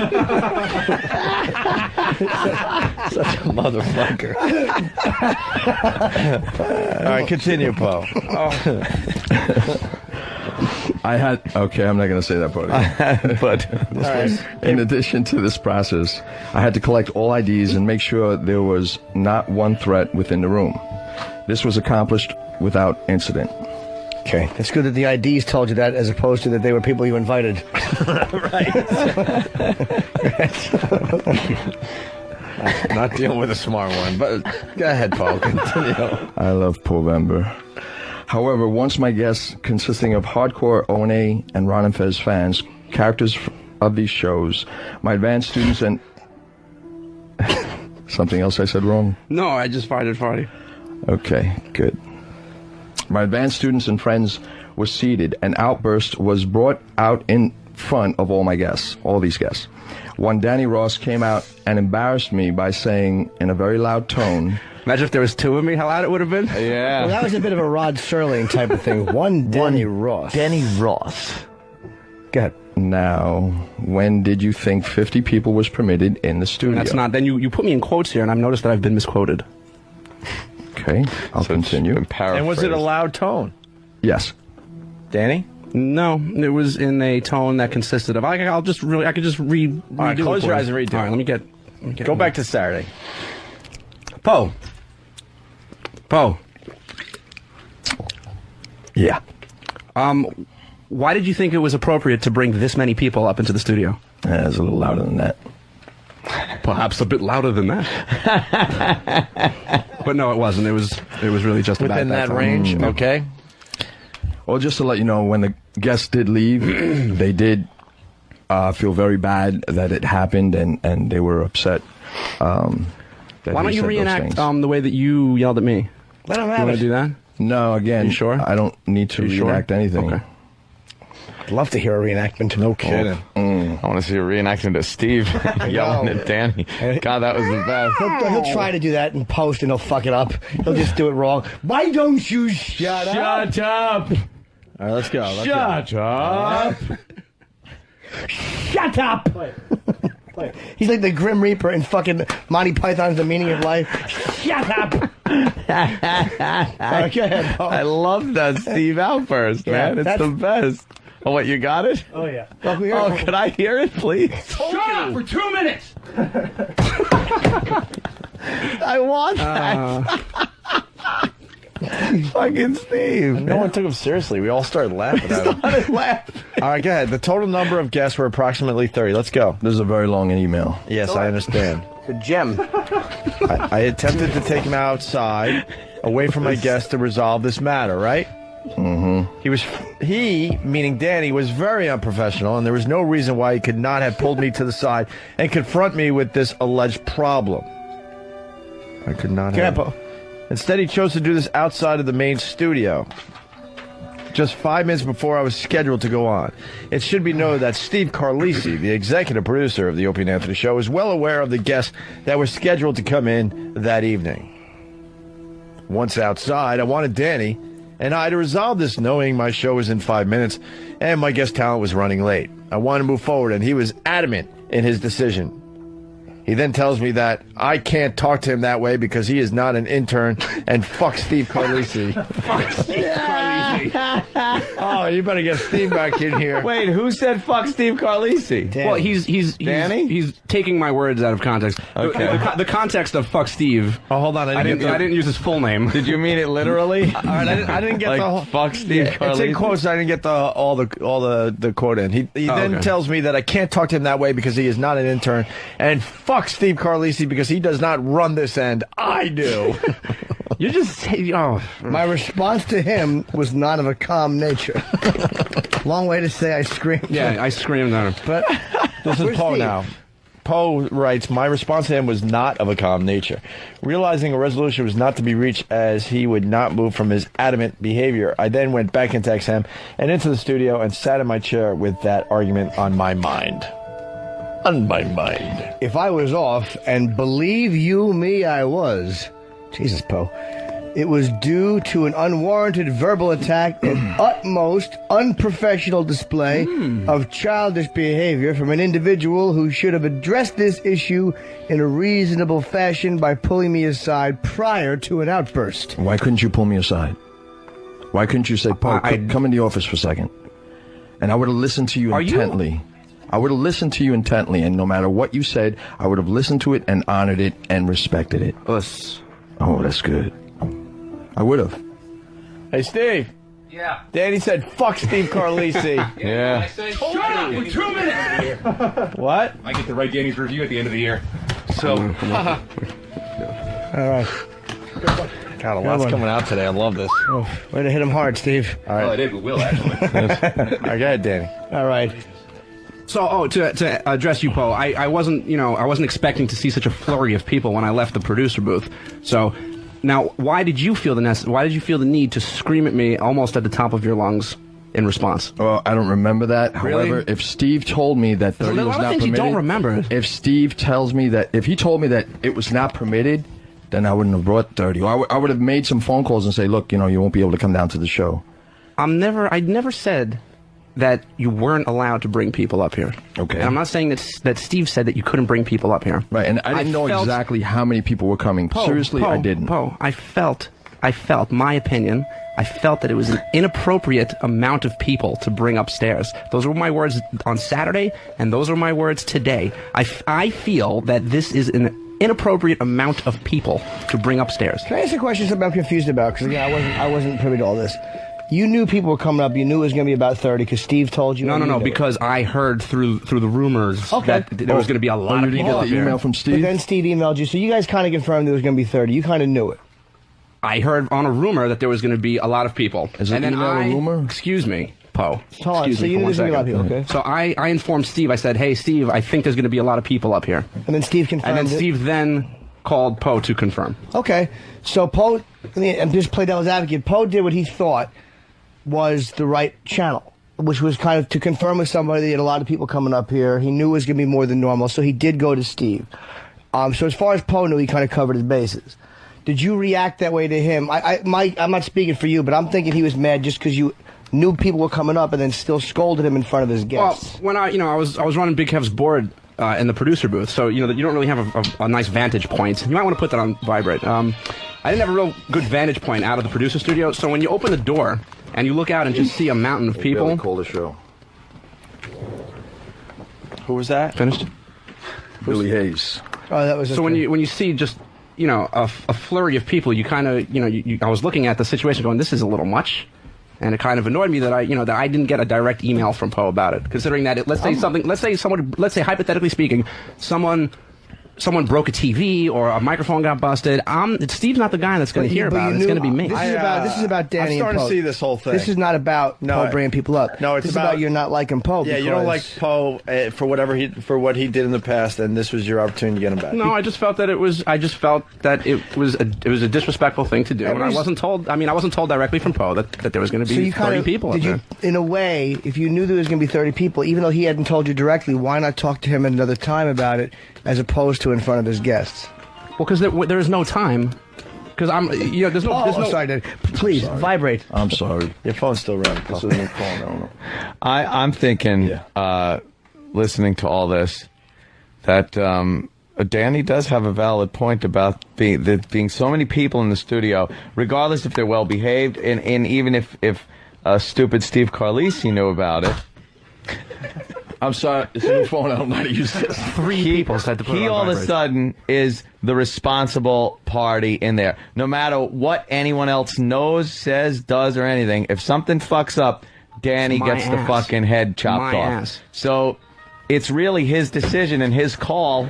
Such a motherfucker. All right, continue, Poe. Okay, I'm not going to say that part again. But In addition to this process, I had to collect all IDs and make sure there was not one threat within the room. This was accomplished without incident. Okay, it's good that the IDs told you that as opposed to that they were people you invited. not dealing with a smart one, but go ahead, Poe. Continue. I love Povember. However, once my guests, consisting of hardcore O&A and Ron and Fez fans, characters of these shows. My advanced students and... Something else I said wrong? No, I just find it funny. Okay, good. My advanced students and friends were seated. An outburst was brought out in front of all these guests. One Danny Ross came out and embarrassed me by saying in a very loud tone... Imagine if there was two of me, how loud it would have been. Yeah. Well, that was a bit of a Rod Serling type of thing. One Danny Ross. Danny Ross. Go ahead. Now, when did you think 50 people was permitted in the studio? That's not. Then you put me in quotes here, and I've noticed that I've been misquoted. Okay, I'll continue. And was it a loud tone? Yes. Danny? No, it was in a tone that consisted of. I could just read. All right, close your eyes and read. All right, let me get Go back to Saturday. Poe. Yeah. Why did you think it was appropriate to bring this many people up into the studio? It was a little louder than that. Perhaps a bit louder than that. But no, it wasn't. It was really just Within about that range. Okay. Well, just to let you know, when the guests did leave, they did feel very bad that it happened, and they were upset. Why don't you reenact the way that you yelled at me? Let him You have want it. to do that? No, again, You sure? I don't need to reenact anything. Okay. I'd love to hear a reenactment. No Kidding. I want to see a reenactment of Steve yelling at Danny. God, that was the best. He'll try to do that in post and he'll fuck it up. He'll just do it wrong. Why don't you shut up? Shut up! All right, let's go. Shut up! Shut up! He's like the Grim Reaper in fucking Monty Python's The Meaning of Life. Shut up! Okay, I love that Steve outburst, man. It's the best. Oh, what, you got it? Oh, yeah. Oh, could I hear it, please? Shut up for 2 minutes. I want that. Fucking Steve. No one took him seriously. We all started laughing at him. All right, go ahead. The total number of guests were approximately 30. Let's go. This is a very long email. Yes, I understand. It's a gem. I attempted to take him outside, away from my guests, to resolve this matter, right? Mm-hmm. He, meaning Danny, was very unprofessional, and there was no reason why he could not have pulled me to the side and confront me with this alleged problem. I could not have. Instead, he chose to do this outside of the main studio, just 5 minutes before I was scheduled to go on. It should be noted that Steve Carlisi, the executive producer of the Opie and Anthony Show, is well aware of the guests that were scheduled to come in that evening. Once outside, I wanted Danny and I to resolve this, knowing my show was in 5 minutes and my guest talent was running late. I wanted to move forward, and he was adamant in his decision. He then tells me that I can't talk to him that way because he is not an intern, and fuck Steve Carlisi. Fuck Steve Carlisi. Oh, you better get Steve back in here. Wait, who said fuck Steve Carlisi? Danny. Well, he's taking my words out of context. Okay. The context of fuck Steve. Oh, hold on. I didn't use his full name. Did you mean it literally? All right, I didn't get like, the whole. fuck Steve Carlisi? It's in quotes. I didn't get all the quote in. He then okay. tells me that I can't talk to him that way because he is not an intern, and fuck Steve Carlisi because he does not run this end. I do. You just say, oh. My response to him was not of a calm nature. Long way to say I screamed. Yeah, I screamed at him. But This is where's Poe Steve? now. Poe writes, my response to him was not of a calm nature. Realizing a resolution was not to be reached as he would not move from his adamant behavior, I then went back into XM and into the studio and sat in my chair with that argument on my mind. On my mind. If I was off, and believe you me, I was. Jesus, Poe. It was due to an unwarranted verbal attack and utmost unprofessional display of childish behavior from an individual who should have addressed this issue in a reasonable fashion by pulling me aside prior to an outburst. Why couldn't you pull me aside? Why couldn't you say, Poe, come in the office for a second? And I would have listened to you intently. I would have listened to you intently, and no matter what you said, I would have listened to it and honored it and respected it. Us. Oh, that's good. I would have. Hey, Steve. Yeah. Danny said, fuck Steve Carlisi. Yeah. Shut up for 2 minutes. What? I get to write Danny's review at the end of the year. So, All right. God, a lot's coming out today. I love this. Oh, way to hit him hard, Steve. All right. well, I did with Will, actually. All right, go ahead, Danny. All right. So, to address you, Poe, I wasn't expecting to see such a flurry of people when I left the producer booth. So, now, why did you feel the need to scream at me almost at the top of your lungs in response? Well, I don't remember that. Really? However, if Steve told me that 30 was not permitted, you don't remember. If Steve tells me that, if he told me that it was not permitted, then I wouldn't have brought 30. I would have made some phone calls and say, look, you won't be able to come down to the show. I never said that you weren't allowed to bring people up here. Okay. And I'm not saying that Steve said that you couldn't bring people up here. Right, and I didn't know exactly how many people were coming. Seriously, I didn't. Poe, I felt, my opinion, I felt that it was an inappropriate amount of people to bring upstairs. Those were my words on Saturday, and those are my words today. I feel that this is an inappropriate amount of people to bring upstairs. Can I ask a question something I'm confused about? Because, again, I wasn't privy to all this. You knew people were coming up. You knew it was going to be about 30 because Steve told you. No, because I heard through the rumors that there was going to be a lot of people. You get the email from Steve? But then Steve emailed you, so you guys kind of confirmed there was going to be 30. You kind of knew it. I heard on a rumor that there was going to be a lot of people. Is it a rumor? Excuse me, Poe. Hold on, so you knew there was going to be a lot of people, okay? So I informed Steve. I said, hey, Steve, I think there's going to be a lot of people up here. And then Steve confirmed And then Steve then called Poe to confirm. Okay, so Poe, and just play devil's advocate, Poe did what he thought was the right channel, which was kind of to confirm with somebody that he had a lot of people coming up here. He knew it was going to be more than normal, so he did go to Steve. So as far as Poe knew, he kind of covered his bases. Did you react that way to him? I'm not speaking for you, but I'm thinking he was mad just because you knew people were coming up and then still scolded him in front of his guests. Well, when I was running Big Kev's board in the producer booth, so you don't really have a nice vantage point. You might want to put that on vibrate. I didn't have a real good vantage point out of the producer studio, so when you open the door and you look out and just see a mountain of people. Call the show. Who was that? Finished? Billy Hayes. Oh, that was so okay. when you see just a flurry of people, you kind of I was looking at the situation going, this is a little much, and it kind of annoyed me that I didn't get a direct email from Poe about it, considering that let's say hypothetically speaking, someone broke a TV or a microphone got busted. Steve's not the guy that's going to hear about it. It's going to be me. This is about Danny. I'm starting and Poe. to see this whole thing. This is not about Poe bringing people up. No, it's this is about you not liking Poe. Yeah, you don't like Poe for what he did in the past, and this was your opportunity to get him back. No, I just felt that it was a disrespectful thing to do, and I wasn't told. I mean, I wasn't told directly from Poe that there was going to be 30 people. Did you, in a way, if you knew there was going to be 30 people, even though he hadn't told you directly, why not talk to him at another time about it, as opposed to in front of his guests? Well, because there is no time. Because there's no. Sorry, Dad. Please vibrate. I'm sorry. Your phone's still running. This is my phone. I don't know. I'm thinking, listening to all this, that Danny does have a valid point about being so many people in the studio, regardless if they're well behaved, and even if stupid Steve Carlisi knew about it. I'm sorry, it's a new phone. I don't know how to use this. Three people said to put He it on all of a vibrate. sudden is the responsible party in there. No matter what anyone else knows, says, does, or anything, if something fucks up, Danny gets the fucking head chopped off. Ass. So it's really his decision and his call.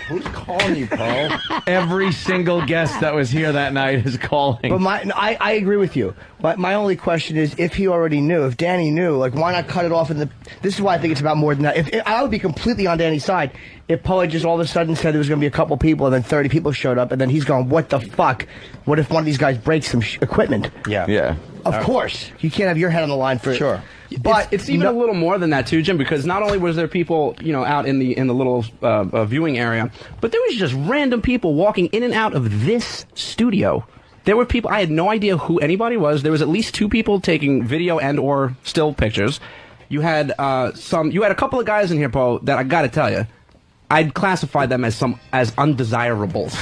Who's calling you, Poe? Every single guest that was here that night is calling. But I agree with you. But my only question is, if he already knew, if Danny knew, like, why not cut it off in the... This is why I think it's about more than that. If I would be completely on Danny's side if Poe had just all of a sudden said there was going to be a couple people and then 30 people showed up and then he's going, what the fuck? What if one of these guys breaks some equipment? Yeah. Of course. You can't have your head on the line for... Sure. But it's even a little more than that too, Jim, because not only was there people, out in the little viewing area, but there was just random people walking in and out of this studio. There were people, I had no idea who anybody was. There was at least 2 people taking video and or still pictures. You had a couple of guys in here, Poe, that I got to tell you, I'd classify them as undesirables.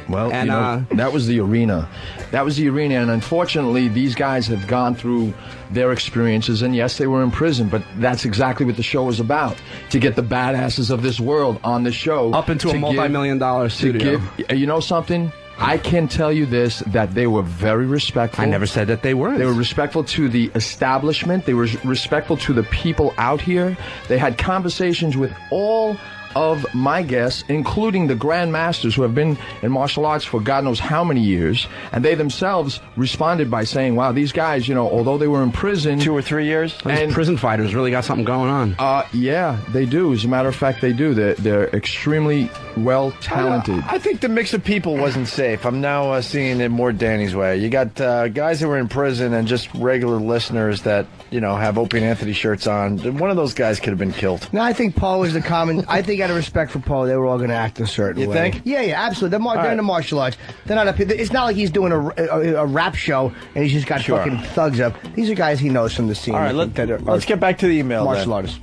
Well, that was the arena. That was the arena, and unfortunately, these guys have gone through their experiences, and yes, they were in prison, but that's exactly what the show was about, to get the badasses of this world on the show. Up into a multi-million-dollar studio. You know something? I can tell you this, that they were very respectful. I never said that they weren't. They were respectful to the establishment. They were respectful to the people out here. They had conversations with all of my guests, including the grandmasters who have been in martial arts for God knows how many years, and they themselves responded by saying, wow, these guys, you know, although they were in prison... 2 or 3 years? Those prison fighters really got something going on. Yeah, they do. As a matter of fact, they do. They're extremely well talented. I think the mix of people wasn't safe. I'm now seeing it more Danny's way. You got guys that were in prison and just regular listeners that, you know, have Opie and Anthony shirts on. One of those guys could have been killed. No, I think Paul was the common. I think out of respect for Paul, they were all going to act a certain way. You think? Yeah, absolutely. They're in the martial arts. They're not up. It's not like he's doing a rap show and he's just got fucking thugs up. These are guys he knows from the scene. All right, let's get back to the email. Martial artists.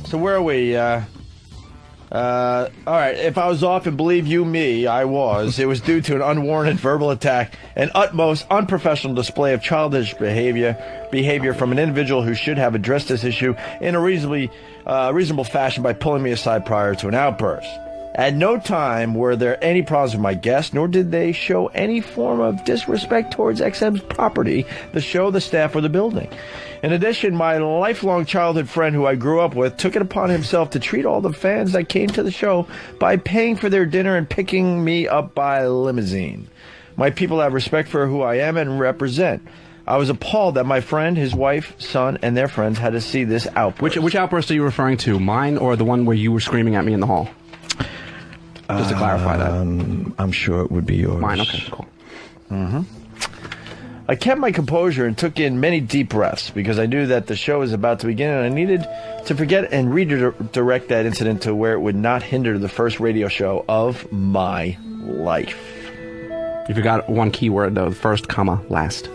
So where are we? All right, if I was off, and believe you me, I was, it was due to an unwarranted verbal attack, an utmost unprofessional display of childish behavior from an individual who should have addressed this issue in a reasonable fashion by pulling me aside prior to an outburst. At no time were there any problems with my guests, nor did they show any form of disrespect towards XM's property, the show, the staff, or the building. In addition, my lifelong childhood friend who I grew up with took it upon himself to treat all the fans that came to the show by paying for their dinner and picking me up by limousine. My people have respect for who I am and represent. I was appalled that my friend, his wife, son, and their friends had to see this outburst. Which outburst are you referring to? Mine or the one where you were screaming at me in the hall? Just to clarify that. I'm sure it would be yours. Mine, okay, cool. Mm-hmm. I kept my composure and took in many deep breaths because I knew that the show was about to begin and I needed to forget and redirect that incident to where it would not hinder the first radio show of my life. You forgot one key word, though. First, comma, last.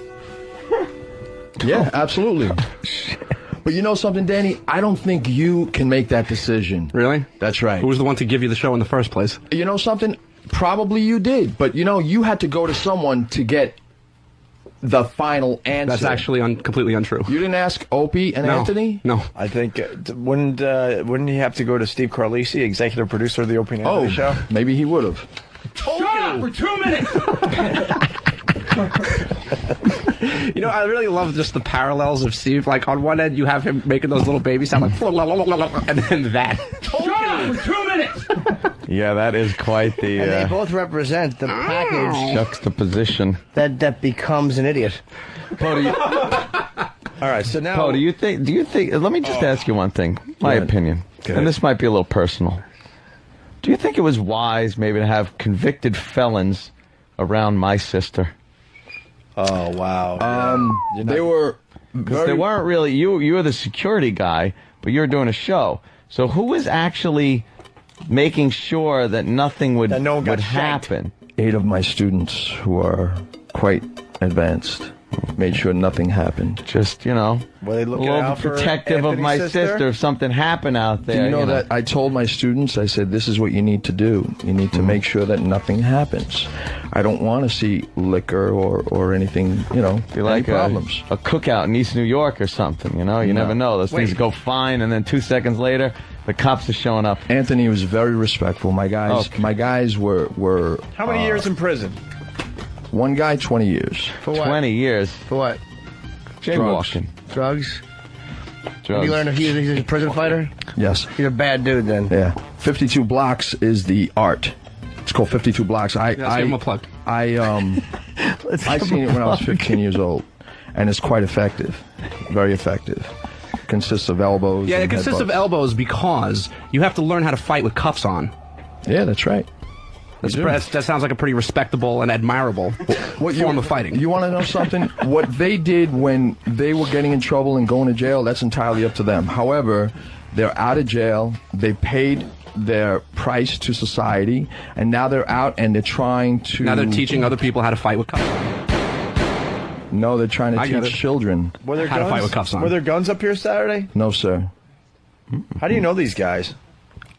Yeah, absolutely. But you know something, Danny? I don't think you can make that decision. Really? That's right. Who was the one to give you the show in the first place? You know something? Probably you did. But, you know, you had to go to someone to get the final answer. That's actually completely untrue. You didn't ask Opie and Anthony? No. I think, wouldn't he have to go to Steve Carlisi, executive producer of the Opie and Anthony show? Maybe he would have. Shut up for 2 minutes! You know, I really love just the parallels of Steve. Like, on one end, you have him making those little babies sound like... and then that. Shut up for 2 minutes! Yeah, that is quite the... And they both represent the package juxtaposition. that becomes an idiot. All right, so now... Poe, do you think... Let me just ask you one thing. My opinion. And this might be a little personal. Do you think it was wise maybe to have convicted felons around my sister? Oh, wow. They were... Because they weren't really... You were the security guy, but you were doing a show. So who was actually making sure that nothing would happen? 8 of my students who are quite advanced made sure nothing happened. Just, you know, were they looking a little out for protective of my sister if something happened out there. Do you know that I told my students, I said, this is what you need to do. You need to make sure that nothing happens. I don't want to see liquor or anything, you know, be like any problems. A cookout in East New York or something, you know? You never know. Those things go fine, and then 2 seconds later, the cops are showing up. Anthony was very respectful. My guys were How many years in prison? One guy, 20 years. For what? 20 years. For what? Jaywalking. Drugs? Drugs. You learn if he's a prison fighter? Yes. He's a bad dude then. Yeah. 52 blocks is the art. It's called 52 blocks. Let's give him a plug. I seen it when I was 15 years old, and it's quite effective. Very effective. Consists of elbows. Yeah, and it consists of elbows because you have to learn how to fight with cuffs on. Yeah, that's right. That sounds like a pretty respectable and admirable form of fighting. You want to know something? What they did when they were getting in trouble and going to jail, that's entirely up to them. However, they're out of jail. They paid their price to society, and now they're out and they're trying to... Now they're teaching other people how to fight with cuffs on. No, they're trying to teach children Were there how guns? to fight with cuffs on. Were there guns up here Saturday? No, sir. How do you know these guys?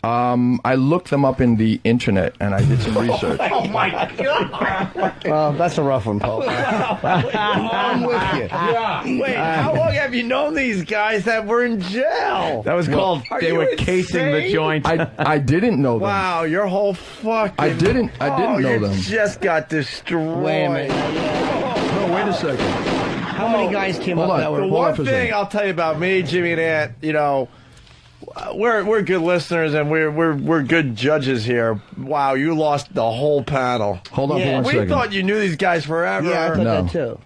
I looked them up in the internet and I did some research. Oh my God! Well, that's a rough one, Paul. I'm with you. Yeah. Wait, how long have you known these guys that were in jail? That was called, they were casing the joint. I didn't know them. Wow, your whole fucking... I didn't know you them. Just got destroyed. Wait a minute. No, wait a second. How many guys came up that were... The one thing I'll tell you about me, Jimmy and Ant, you know, we're good listeners and we're good judges here. Wow, you lost the whole panel. Hold on for 1 We second. thought you knew these guys forever. Yeah, I thought No. that too.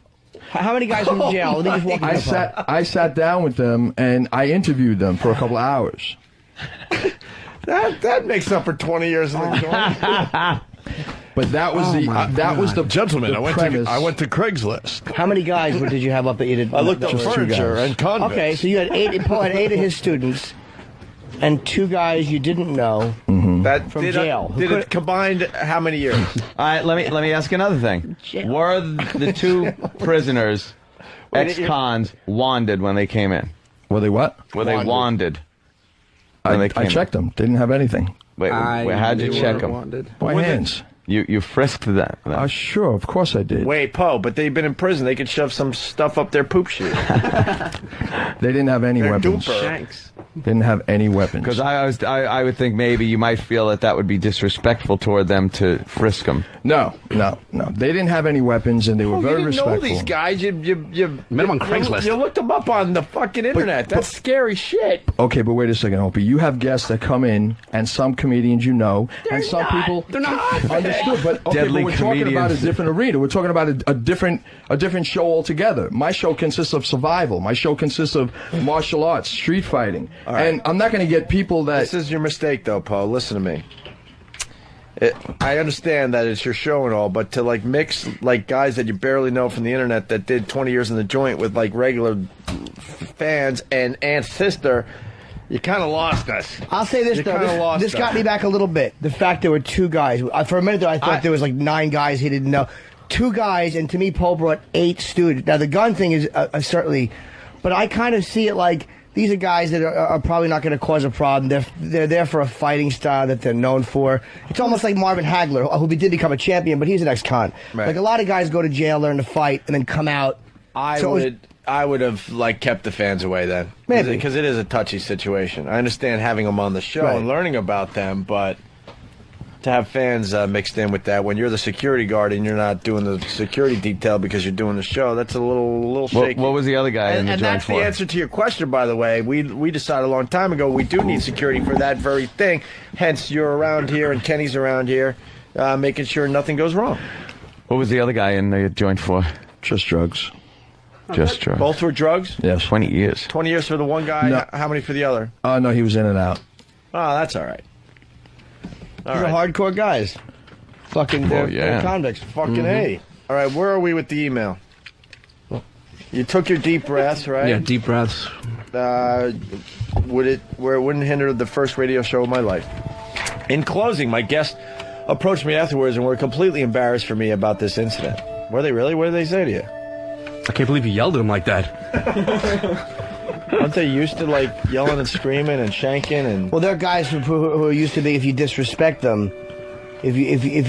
How many guys from jail? Let me just walk you through. I sat down with them and I interviewed them for a couple of hours. That makes up for 20 years in the joint. But that was the Gentlemen, the I went to Craigslist. How many guys did you have up that you didn't? I looked up Just two furniture guys. and convicts. Okay, so you had 8. Paul had 8 of his students, and 2 guys you didn't know. That From did jail. Did it combined how many years? All right, let me ask another thing. Were the 2 prisoners ex-cons wanded when they came in? Were they what? Were they wanded when they came I checked them. They didn't have anything. Wait, how'd you check them? My hands. You frisked them. Sure, of course I did. Wait, Poe, but they've been in prison. They could shove some stuff up their poop chute. They didn't have any They're weapons. duper. Didn't have any weapons. Because I would think maybe you might feel that would be disrespectful toward them to frisk them. No. They didn't have any weapons, and they were very You didn't respectful. know these guys. You Met 'em on Craigslist. You looked them up on the fucking internet. That's scary shit. Okay, but wait a second, Opie. You have guests that come in, and some comedians you know, and some people They're not. understood. But okay, Deadly but we're talking about a comedians. different arena. We're talking about a different show altogether. My show consists of survival. My show consists of martial arts, street fighting, and I'm not going to get people that. This is your mistake, though, Poe. Listen to me. I understand that it's your show and all, but to like mix like guys that you barely know from the internet that did 20 years in the joint with like regular fans and Aunt's sister, you kind of lost us. I'll say this You though. kinda lost This us. got me back a little bit. The fact there were 2 guys. For a minute there, I thought there was like 9 guys he didn't know. 2 guys, and to me, Paul brought 8 students. Now the gun thing is certainly, but I kind of see it like. These are guys that are probably not going to cause a problem. They're there for a fighting style that they're known for. It's almost like Marvin Hagler, who did become a champion, but he's an ex-con. Right. Like a lot of guys go to jail, learn to fight, and then come out. I would have like kept the fans away then, Maybe. because it is a touchy situation. I understand having them on the show Right. and learning about them, but to have fans mixed in with that when you're the security guard and you're not doing the security detail because you're doing the show, that's a little shaky. What was the other guy in the And joint that's for? the answer to your question, by the way. We decided a long time ago we do need security for that very thing. Hence, you're around here and Kenny's around here, making sure nothing goes wrong. What was the other guy in the joint for? Just drugs. Just drugs. Both were drugs? Yes. 20 years. 20 years for the one guy, No. how many for the other? Oh no, he was in and out. Oh, that's all right. All These right. are hardcore guys. Fucking they're yeah. convicts. Fucking A. All right, where are we with the email? You took your deep breaths, right? Yeah, deep breaths. Where it wouldn't hinder the first radio show of my life. In closing, my guest approached me afterwards and were completely embarrassed for me about this incident. Were they really? What did they say to you? I can't believe you yelled at him like that. Aren't they used to like yelling and screaming and shanking and? Well, there are guys who are used to be. If you disrespect them, if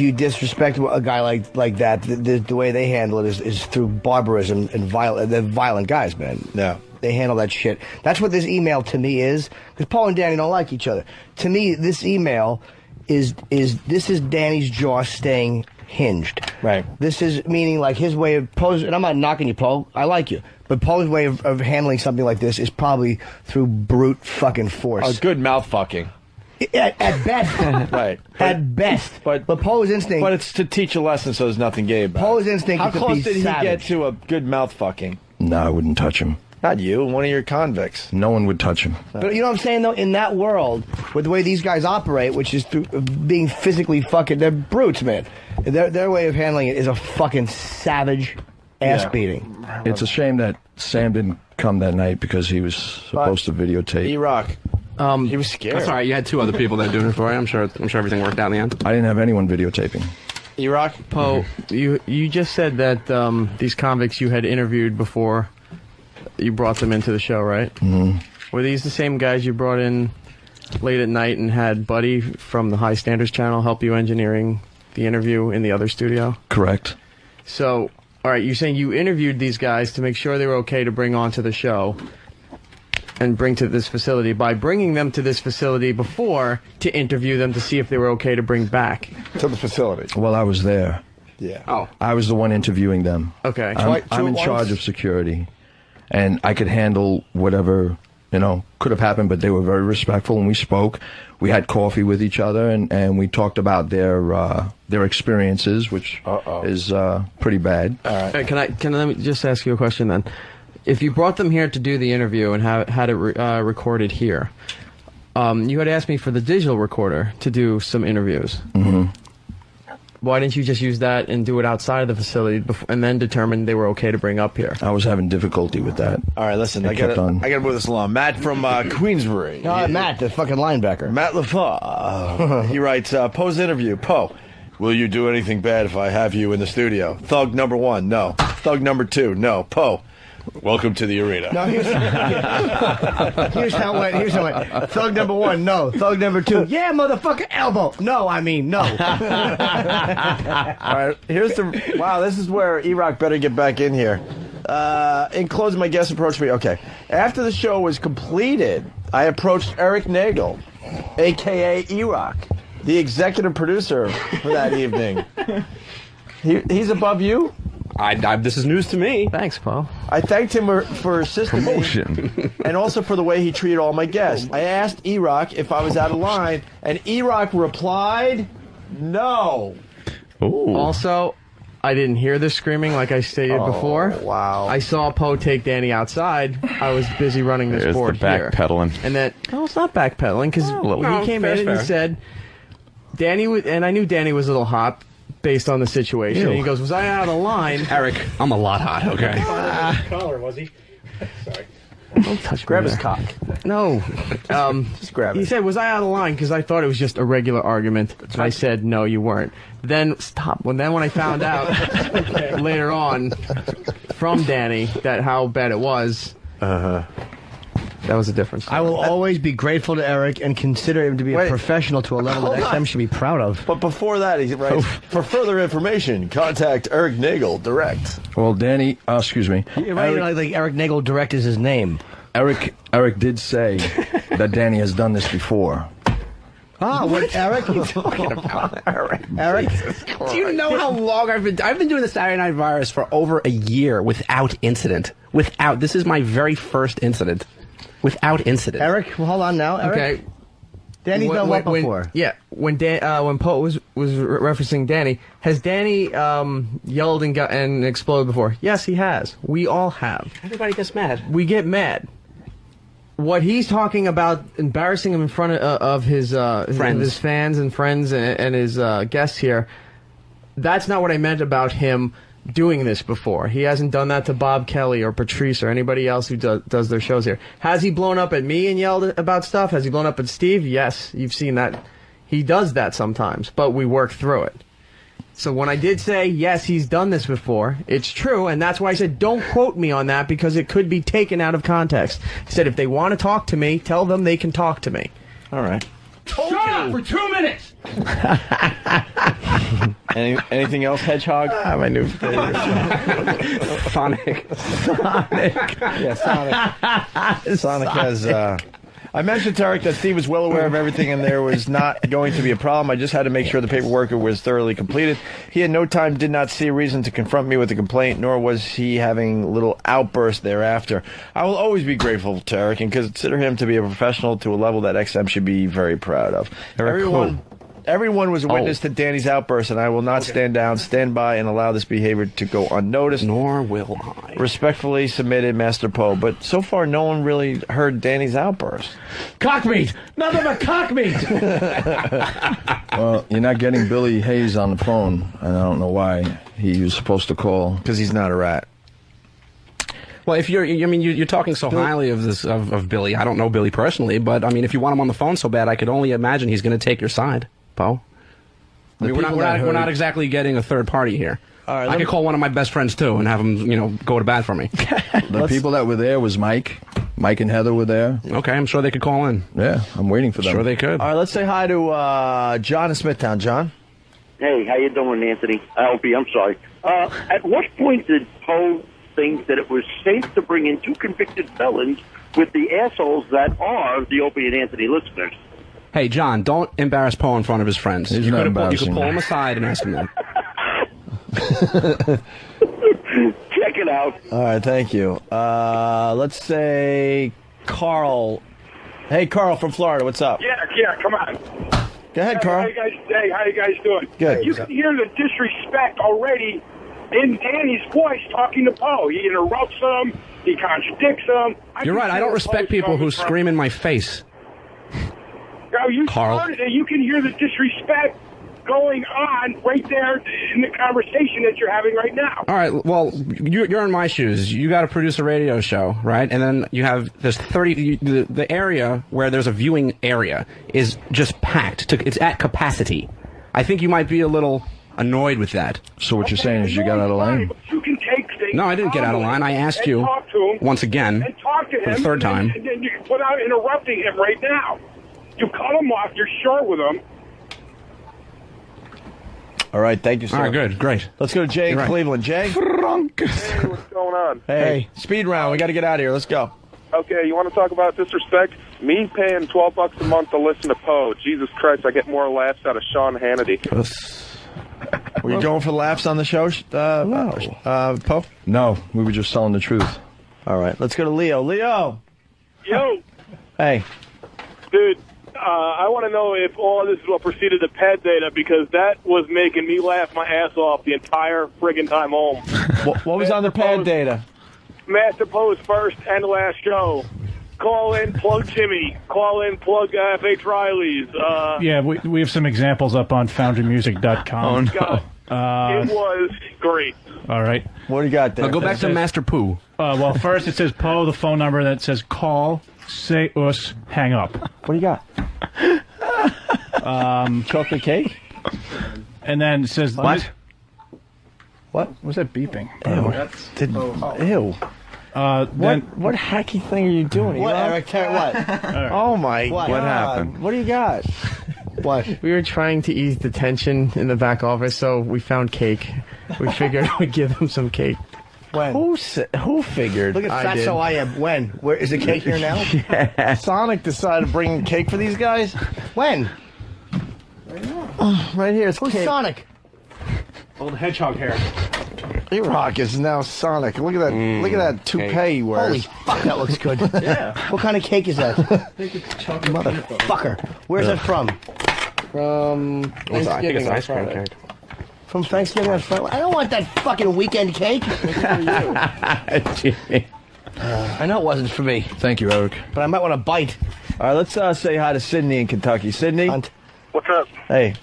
you disrespect a guy like that, the way they handle it is through barbarism and violent. They're violent guys, man. No. They handle that shit. That's what this email to me is. Because Paul and Danny don't like each other. To me, this email is Danny's jaw staying hinged. Right. This is meaning like his way of pose. And I'm not knocking you, Paul. I like you. But Paul's way of handling something like this is probably through brute fucking force. Good mouth fucking. At best. Right. At best. But Paul's instinct. But it's to teach a lesson, so there's nothing gay about it. Paul's instinct How is to close be did he savage. get to a good mouth fucking? No, I wouldn't touch him. Not you, one of your convicts. No one would touch him. But you know what I'm saying, though? In that world, with the way these guys operate, which is through being physically fucking... They're brutes, man. Their way of handling it is a fucking savage ass beating. It's a shame that Sam didn't come that night because he was supposed to videotape. E-Rock. He was scared. That's all right. You had 2 other people that were doing it for you. I'm sure everything worked out in the end. I didn't have anyone videotaping. E-Rock? Poe, you just said that these convicts you had interviewed before you brought them into the show, right? Mm-hmm. Were these the same guys you brought in late at night and had Buddy from the High Standards channel help you engineering the interview in the other studio? Correct. So, all right, you're saying you interviewed these guys to make sure they were okay to bring onto the show and bring to this facility by bringing them to this facility before to interview them to see if they were okay to bring back To the facility. Well, I was there. Yeah. Oh, I was the one interviewing them. okay. I'm in charge of security, and I could handle whatever could have happened, but they were very respectful, and we spoke. We had coffee with each other, and we talked about their experiences, which is pretty bad. Can let me just ask you a question then? If you brought them here to do the interview and had it recorded here, you had asked me for the digital recorder to do some interviews. Mm-hmm. Why didn't you just use that and do it outside of the facility and then determine they were okay to bring up here? I was having difficulty with that. All right, listen, I gotta move this along. Matt from Queensbury. Matt, the fucking linebacker. Matt LaFaw. He writes, Poe's interview. Poe, will you do anything bad if I have you in the studio? Thug number 1, no. Thug number 2, no. Poe, welcome to the arena. No, here's how it went. Thug number 1, no. Thug number 2, yeah, motherfucker, elbow. No, I mean, no. All right, wow, this is where E-Rock better get back in here. In closing, my guest approached me. Okay. After the show was completed, I approached Eric Nagel, a.k.a. E-Rock, the executive producer for that evening. He's above you? This is news to me. Thanks, Paul. I thanked him for assisting me, and also for the way he treated all my guests. I asked E-Rock if I was out of line, and E-Rock replied, no. Ooh. Also, I didn't hear the screaming like I stated before. Wow. I saw Poe take Danny outside. I was busy running this There's board the backpedaling. And that, no, it's not backpedaling, because he came in and he said, Danny, and I knew Danny was a little hot based on the situation. And he goes, was I out of line? Eric, I'm a lot hot, okay? Collar, was he? Sorry. Don't touch Grab me his there. cock. No. Just grab it. He said, was I out of line? Because I thought it was just a regular argument. I said, no, you weren't. Then, when I found out later on from Danny that how bad it was, that was a difference. I will always be grateful to Eric and consider him to be a professional to a level that XM should be proud of. But before that, he writes, for further information, contact Eric Nagel direct. Well, Danny, excuse me. Like Eric Nagel direct is his name. Eric did say that Danny has done this before. What Eric? What are you talking about? Eric? Do you know how long I've been doing the Saturday Night Virus for over a year without incident? This is my very first incident. Without incident. Eric, well, hold on now. Eric? Okay. Danny's done what before? When Poe was referencing Danny, has Danny yelled and exploded before? Yes, he has. We all have. Everybody gets mad. We get mad. What he's talking about, embarrassing him in front of his fans and friends and his guests here, that's not what I meant about him doing this before. He hasn't done that to Bob Kelly or Patrice or anybody else who does their shows here. Has he blown up at me and yelled about stuff? Has he blown up at Steve? Yes, you've seen that. He does that sometimes, but we work through it. So when I did say, yes, he's done this before, it's true, and that's why I said don't quote me on that because it could be taken out of context. I said if they want to talk to me, tell them they can talk to me. All right. Shut up for 2 minutes! Anything else, Hedgehog? My new favorite. Sonic. Yeah, Sonic. Sonic has... I mentioned to Eric that Steve was well aware of everything and there was not going to be a problem. I just had to make sure the paperwork was thoroughly completed. He at no time did not see a reason to confront me with a complaint, nor was he having little outbursts thereafter. I will always be grateful to Eric and consider him to be a professional to a level that XM should be very proud of. Everyone was a witness to Danny's outburst, and I will not stand by, and allow this behavior to go unnoticed. Nor will I. Respectfully submitted, Master Poe. But so far, no one really heard Danny's outburst. Cockmeat! Nothing but cockmeat! Well, you're not getting Billy Hayes on the phone, and I don't know why he was supposed to call. Because he's not a rat. Well, if you're talking so highly of this of Billy. I don't know Billy personally, but I mean, if you want him on the phone so bad, I could only imagine he's going to take your side, Poe. I mean, we're not exactly getting a third party here. All right, I could call one of my best friends too and have him, go to bat for me. The people that were there was Mike. Mike and Heather were there. Okay, I'm sure they could call in. Yeah, I'm waiting for them. Sure they could. All right, let's say hi to John in Smithtown. John? Hey, how you doing, Anthony? Opie, I'm sorry. At what point did Poe think that it was safe to bring in two convicted felons with the assholes that are the Opie and Anthony listeners? Hey, John, don't embarrass Poe in front of his friends. He's you not could embarrassing pull him aside and ask him that. Check it out. All right, thank you. Let's say Carl. Hey, Carl from Florida. What's up? Yeah, come on. Go ahead, Carl. How you guys doing? Good. You can hear the disrespect already in Danny's voice talking to Poe. He interrupts him. He contradicts him. You're right. I don't respect people who scream in my face. Now, you Carl. started it. You can hear the disrespect going on right there in the conversation that you're having right now. All right, well, you're in my shoes. You got to produce a radio show, right? And then you have this 30. The area where there's a viewing area is just packed. It's at capacity. I think you might be a little annoyed with that. So what you're saying is you got out of line? You can take things. No, I didn't get out of line. I asked you talk to him, once again and talk to him for the third time. and you, without interrupting him right now. You cut him off. You're short with him. All right, thank you, sir. All right, good, great. Let's go to Jay in Right. Cleveland. Jay? Hey, what's going on? Hey, speed round. We got to get out of here. Let's go. Okay, you want to talk about disrespect? Me paying $12 a month to listen to Poe. Jesus Christ, I get more laughs out of Sean Hannity. Were you going for laughs on the show, Poe? No, we were just telling the truth. All right, let's go to Leo. Leo! Yo, Hey. dude, I want to know if all this is what preceded the ped data, because that was making me laugh my ass off the entire friggin' time home. What was on the pad data? Master Poe's first and last show. Call in, plug Jimmy. Call in, plug F.H. Riley's. Yeah, we have some examples up on foundrymusic.com. Oh, no. It was great. All right. What do you got there? Now go back to Master Pooh. Well, first it says Poe, the phone number, that says call, say us, hang up. What do you got? Chocolate cake? And then it says... What? What was that beeping? Ew. What hacky thing are you doing? What, Elon? Eric? What? Oh, my What? God. happened? What do you got? What? We were trying to ease the tension in the back office, so we found cake. We figured we'd give them some cake. When? Who figured? Look at I Fat did. So I Am. When? Where is the cake here now? Yeah. Sonic decided to bring cake for these guys? When? Right here. It's Who's cake. Sonic? Old hedgehog hair. E-Rock is now Sonic. Look at that. Look at that toupee he wears. Holy fuck, that looks good. Yeah. What kind of cake is that? Motherfucker. Where's that from? From I think it's Thanksgiving on ice cream Friday. cake. From Thanksgiving on Friday? I don't want that fucking weekend cake. Jimmy. I know it wasn't for me, Thank you, Eric. but I might want to bite. All right, let's say hi to Sydney in Kentucky. Sydney? Hunt. What's up? Hey.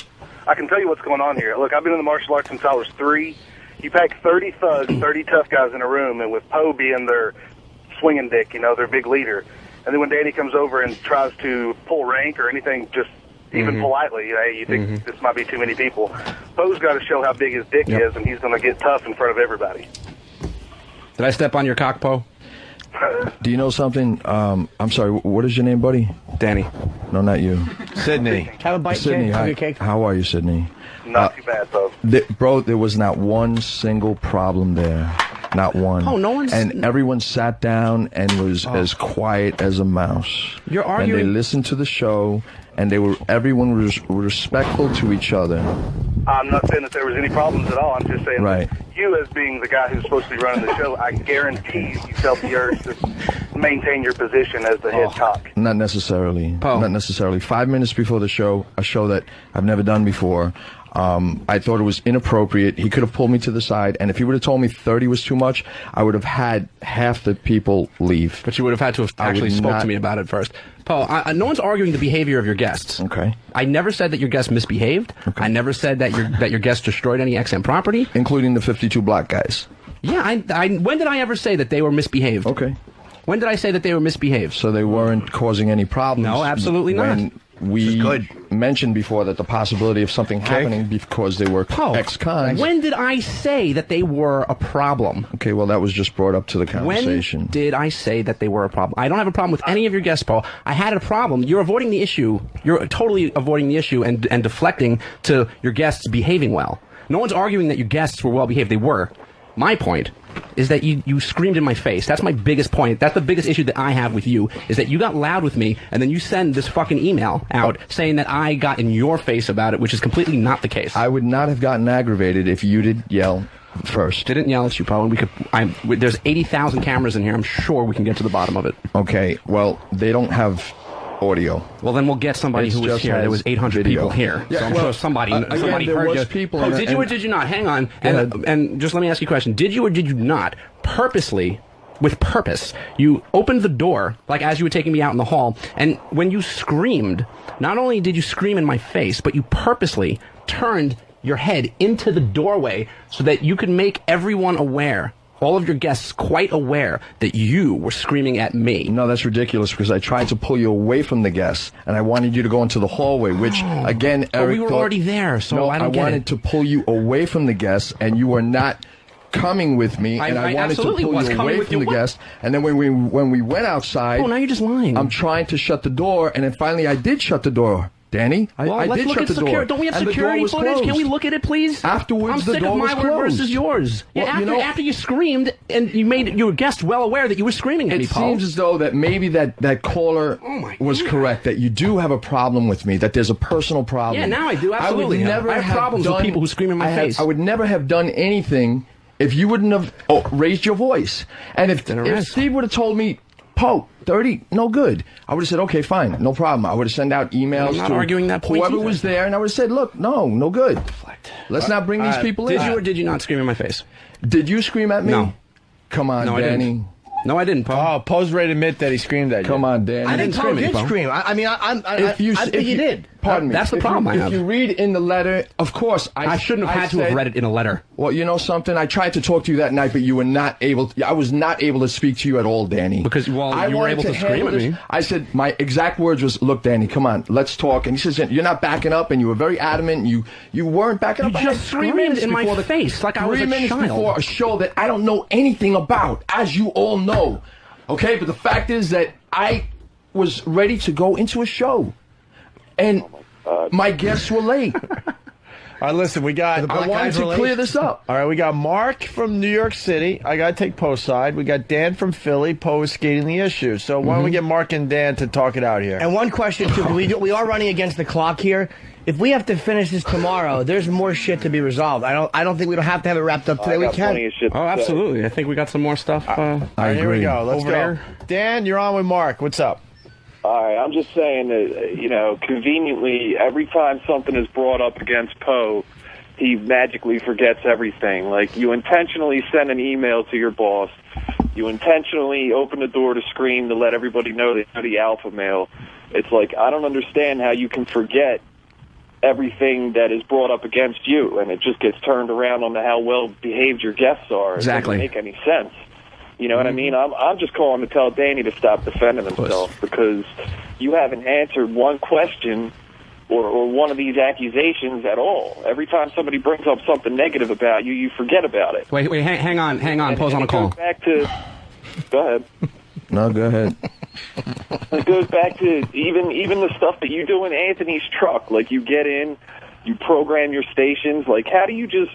I can tell you what's going on here. Look, I've been in the martial arts since I was 3. You pack 30 thugs, 30 tough guys in a room, and with Poe being their swinging dick, their big leader. And then when Danny comes over and tries to pull rank or anything, just even politely, you think this might be too many people. Poe's got to show how big his dick is, and he's going to get tough in front of everybody. Did I step on your cock, Poe? Do you know something? I'm sorry, what is your name, buddy? Danny. No, not you. Sydney. Have a bite, Sydney, Jay. Have hi. your cake. How are you, Sydney? Not too bad, Poe. Bro, there was not one single problem there. Not one. Oh, no one's... And everyone sat down and was as quiet as a mouse. You're And arguing... they listened to the show, and everyone was respectful to each other. I'm not saying that there was any problems at all. I'm just saying Right. that you, as being the guy who's supposed to be running the show, I guarantee you felt the urge to maintain your position as the head cock. Not necessarily. Not necessarily. 5 minutes before the show, a show that I've never done before, I thought it was inappropriate. He could have pulled me to the side, and if he would have told me 30 was too much, I would have had half the people leave. But you would have had to have actually spoke to me about it first. Paul, no one's arguing the behavior of your guests. Okay. I never said that your guests misbehaved. Okay. I never said that your guests destroyed any XM property. Including the 52 black guys. Yeah, when did I ever say that they were misbehaved? Okay. When did I say that they were misbehaved? So they weren't causing any problems? No, absolutely not. When we mentioned before that the possibility of something happening because they were ex-cons. When did I say that they were a problem? Okay, well, that was just brought up to the conversation. When did I say that they were a problem? I don't have a problem with any of your guests, Paul. I had a problem. You're avoiding the issue. You're totally avoiding the issue and deflecting to your guests behaving well. No one's arguing that your guests were well behaved. They were. My point is that you screamed in my face. That's my biggest point. That's the biggest issue that I have with you, is that you got loud with me, and then you send this fucking email out saying that I got in your face about it, which is completely not the case. I would not have gotten aggravated if you did yell first. Didn't yell at you, Poe. And there's 80,000 cameras in here. I'm sure we can get to the bottom of it. Okay, well, they don't have audio. Well, then we'll get somebody It's who was just here. has There was 800 video. people here. Yeah, so I'm well, sure somebody there heard was you. people Poe, in did it, you or and- did you not? Hang on. Go ahead. And just let me ask you a question. Did you or did you not purposely, with purpose, you opened the door, like as you were taking me out in the hall, and when you screamed, not only did you scream in my face, but you purposely turned your head into the doorway so that you could make everyone aware, all of your guests quite aware, that you were screaming at me. No, that's ridiculous because I tried to pull you away from the guests and I wanted you to go into the hallway, which again, But Eric we were thought- already there, so no, I don't get wanted it. to pull you away from the guests and you were not coming with me, and I wanted to absolutely pull was you coming away with from you. the What? guests. And then when we went outside, Oh, now you're just lying. I'm trying to shut the door, and then finally I did shut the door. Danny, Well, I let's did look shut at the door. Don't we have and the door security was footage? Can we closed. look at it, please? Afterwards, I'm the sick door of my was word closed. versus yours. Well, Yeah, after you screamed and you made your guest well aware that you were screaming at me, It Paul. seems as though that maybe that caller was correct, that you do have a problem with me, that there's a personal problem. Yeah, now I do, absolutely. I would never I have problems with people who scream in my face. I would never have done anything if you wouldn't have raised your voice. And if Steve would have told me, Poe, 30, no good, I would have said, okay, fine, no problem. I would have sent out emails I'm not to arguing that point whoever either. was there, and I would have said, look, no good. Let's not bring these people in. Did you or did you not scream in my face? Did you scream at me? No. Come on, No, I Danny. didn't. No, I didn't, Paul. Oh, Poe's ready to admit that he screamed at you. Come on, Danny. I think Poe did Paul. scream. I think he did. Pardon me. That's the If problem you- I have. If you read in the letter, of course, I shouldn't have had to have said- read it in a letter. Well, you know something? I tried to talk to you that night, but you were not able. I was not able to speak to you at all, Danny. Because, well, I you were wanted able to scream handle at this. me. I said, my exact words was, look, Danny, come on, let's talk. And he says, you're not backing up, and you were very adamant, and you weren't backing up. You I had just 3 screamed minutes in my before the face like I was 3 a minutes child. before a show that I don't know anything about, as you all know. Okay, but the fact is that I was ready to go into a show, and my guests were late. All right, listen, we got. black I wanted guys to were clear late? this up. All right, we got Mark from New York City. I got to take Poe's side. We got Dan from Philly. Poe is skating the issue. So why don't we get Mark and Dan to talk it out here? And one question too, 'cause we are running against the clock here. If we have to finish this tomorrow, there's more shit to be resolved. I don't think we don't have to have it wrapped up today. We can. Oh, absolutely. I think we got some more stuff. All right, here we go. Let's over go. there. Dan, you're on with Mark. What's up? All right, I'm just saying that, conveniently, every time something is brought up against Poe, he magically forgets everything. Like, you intentionally send an email to your boss. You intentionally open the door to scream to let everybody know that you're the alpha male. It's like, I don't understand how you can forget everything that is brought up against you, and it just gets turned around on how well-behaved your guests are. Exactly. It doesn't make any sense. You know what I mean? I'm just calling to tell Danny to stop defending himself because you haven't answered one question or one of these accusations at all. Every time somebody brings up something negative about you, you forget about it. Wait, hang on. Poe's on a call. Goes back to, go ahead. No, go ahead. It goes back to even the stuff that you do in Anthony's truck. Like, you get in, you program your stations. Like, how do you just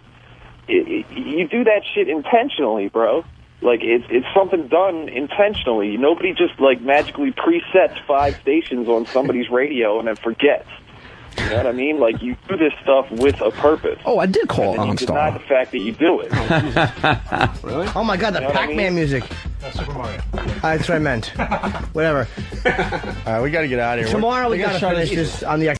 you do that shit intentionally, bro? Like, it's something done intentionally. Nobody just, like, magically presets 5 stations on somebody's radio and then forgets. You know what I mean? Like, you do this stuff with a purpose. Oh, I did call and you deny the fact that you do it. Really? Oh my God, the You know what I Pac-Man mean? music. Super Mario. That's what I meant. Whatever. All right, we got to get out of here. Tomorrow we gotta got to finish this on the